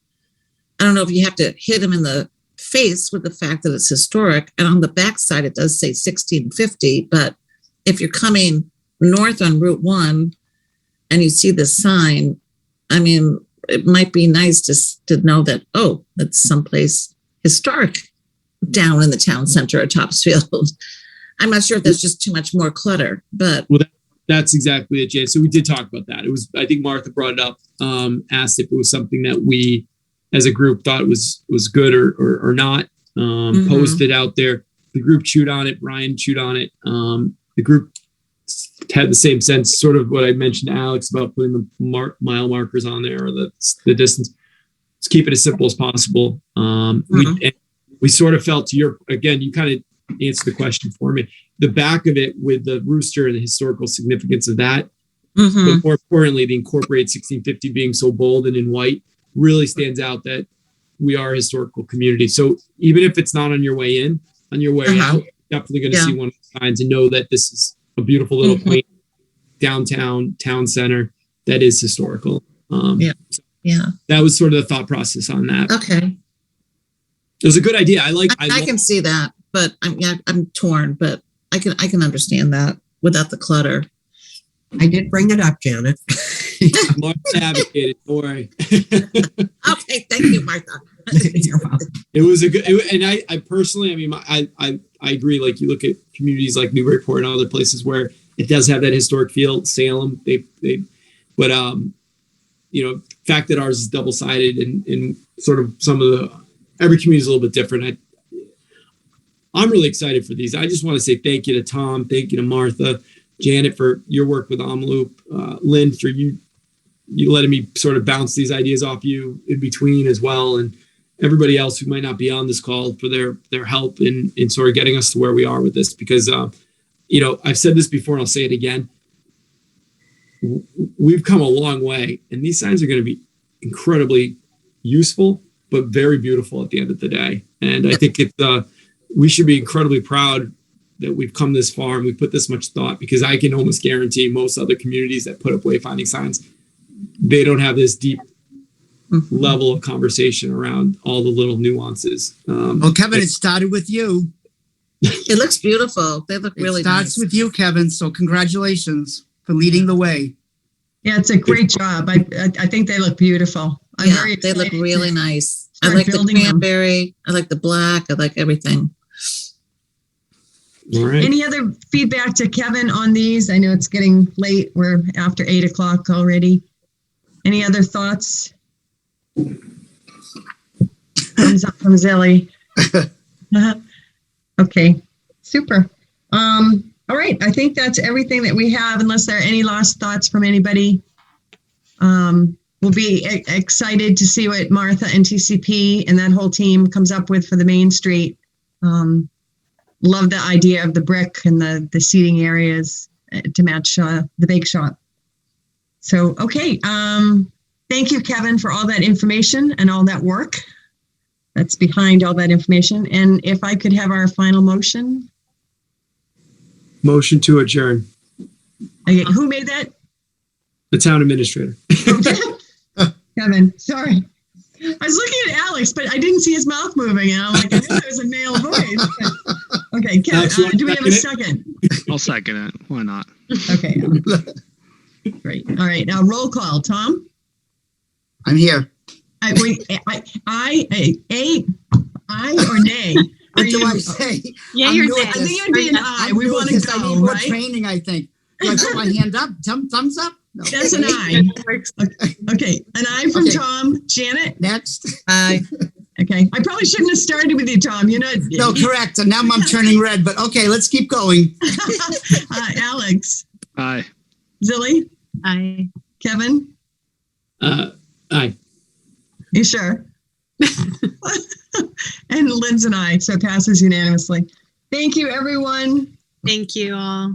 I don't know if you have to hit them in the face with the fact that it's historic. And on the backside, it does say 1650. But if you're coming north on Route 1 and you see the sign, I mean, it might be nice to know that, oh, that's someplace historic down in the town center of Topsfield. I'm not sure if there's just too much more clutter, but. Well, that's exactly it, Jay. So we did talk about that. It was, I think Martha brought it up, asked if it was something that we as a group thought was good or not, posted out there. The group chewed on it. Brian chewed on it. The group had the same sense, sort of what I mentioned to Alex about putting the mile markers on there or the distance. Let's keep it as simple as possible. We sort of felt, to your, again, you kind of answered the question for me. The back of it with the rooster and the historical significance of that, but more importantly, the incorporated 1650 being so bold and in white really stands out that we are a historical community. So even if it's not on your way in, on your way out, you're definitely going to see one of the signs and know that this is a beautiful little quaint downtown town center that is historical. That was sort of the thought process on that. Okay. It was a good idea. I can see that, but I'm torn, but I can understand that without the clutter. I did bring it up, Janet. Martha advocated, don't worry. Okay, thank you, Martha. You're welcome. It was a good, and I personally, I mean, I agree. Like, you look at communities like Newburyport and other places where it does have that historic feel. Salem, but the fact that ours is double-sided and sort of some of every community is a little bit different. I'm really excited for these. I just want to say thank you to Tom, thank you to Martha, Janet for your work with Omloop, Lynn for you letting me sort of bounce these ideas off you in between as well, and everybody else who might not be on this call for their help in sort of getting us to where we are with this. Because I've said this before and I'll say it again. We've come a long way, and these signs are going to be incredibly useful, but very beautiful at the end of the day. And I think we should be incredibly proud that we've come this far and we put this much thought, because I can almost guarantee most other communities that put up wayfinding signs, they don't have this deep level of conversation around all the little nuances. Well, Kevin, it started with you. It looks beautiful. They look really nice. It starts with you, Kevin. So congratulations for leading the way. Yeah, it's a great job. I think they look beautiful. They look really nice. I like the cranberry. I like the black. I like everything. All right. Any other feedback to Kevin on these? I know it's getting late. We're after 8:00 already. Any other thoughts? Thumbs up from Zilly. Okay, super. All right, I think that's everything that we have, unless there are any last thoughts from anybody. We'll be excited to see what Martha and TCP and that whole team comes up with for the Main Street. Love the idea of the brick and the seating areas to match the bake shop. So, okay. Thank you, Kevin, for all that information and all that work that's behind all that information. And if I could have our final motion. Motion to adjourn. Okay, who made that? The town administrator. Kevin, sorry. I was looking at Alex, but I didn't see his mouth moving. And I'm like, I knew it was a male voice. But, okay. Okay, Kevin, do we have a second? I'll second it. Why not? Okay. Great. All right. Now roll call. Tom? I'm here. I or nay? What do I say? Yeah, I'm you're new nay. at I think this. you'd be an aye. I'm We new want at to this. I go, need more right? training, I think. Do I put my hand up? Thumbs up? No. That's an aye. Okay. An aye from Okay. Tom. Janet? Next. Okay. I probably shouldn't have started with you, Tom. You know. No, correct. And now I'm turning red, but okay, let's keep going. Alex? Aye. Zilly? Aye. Kevin? Aye. You sure? And Lynn's and I, so it passes unanimously. Thank you, everyone. Thank you all.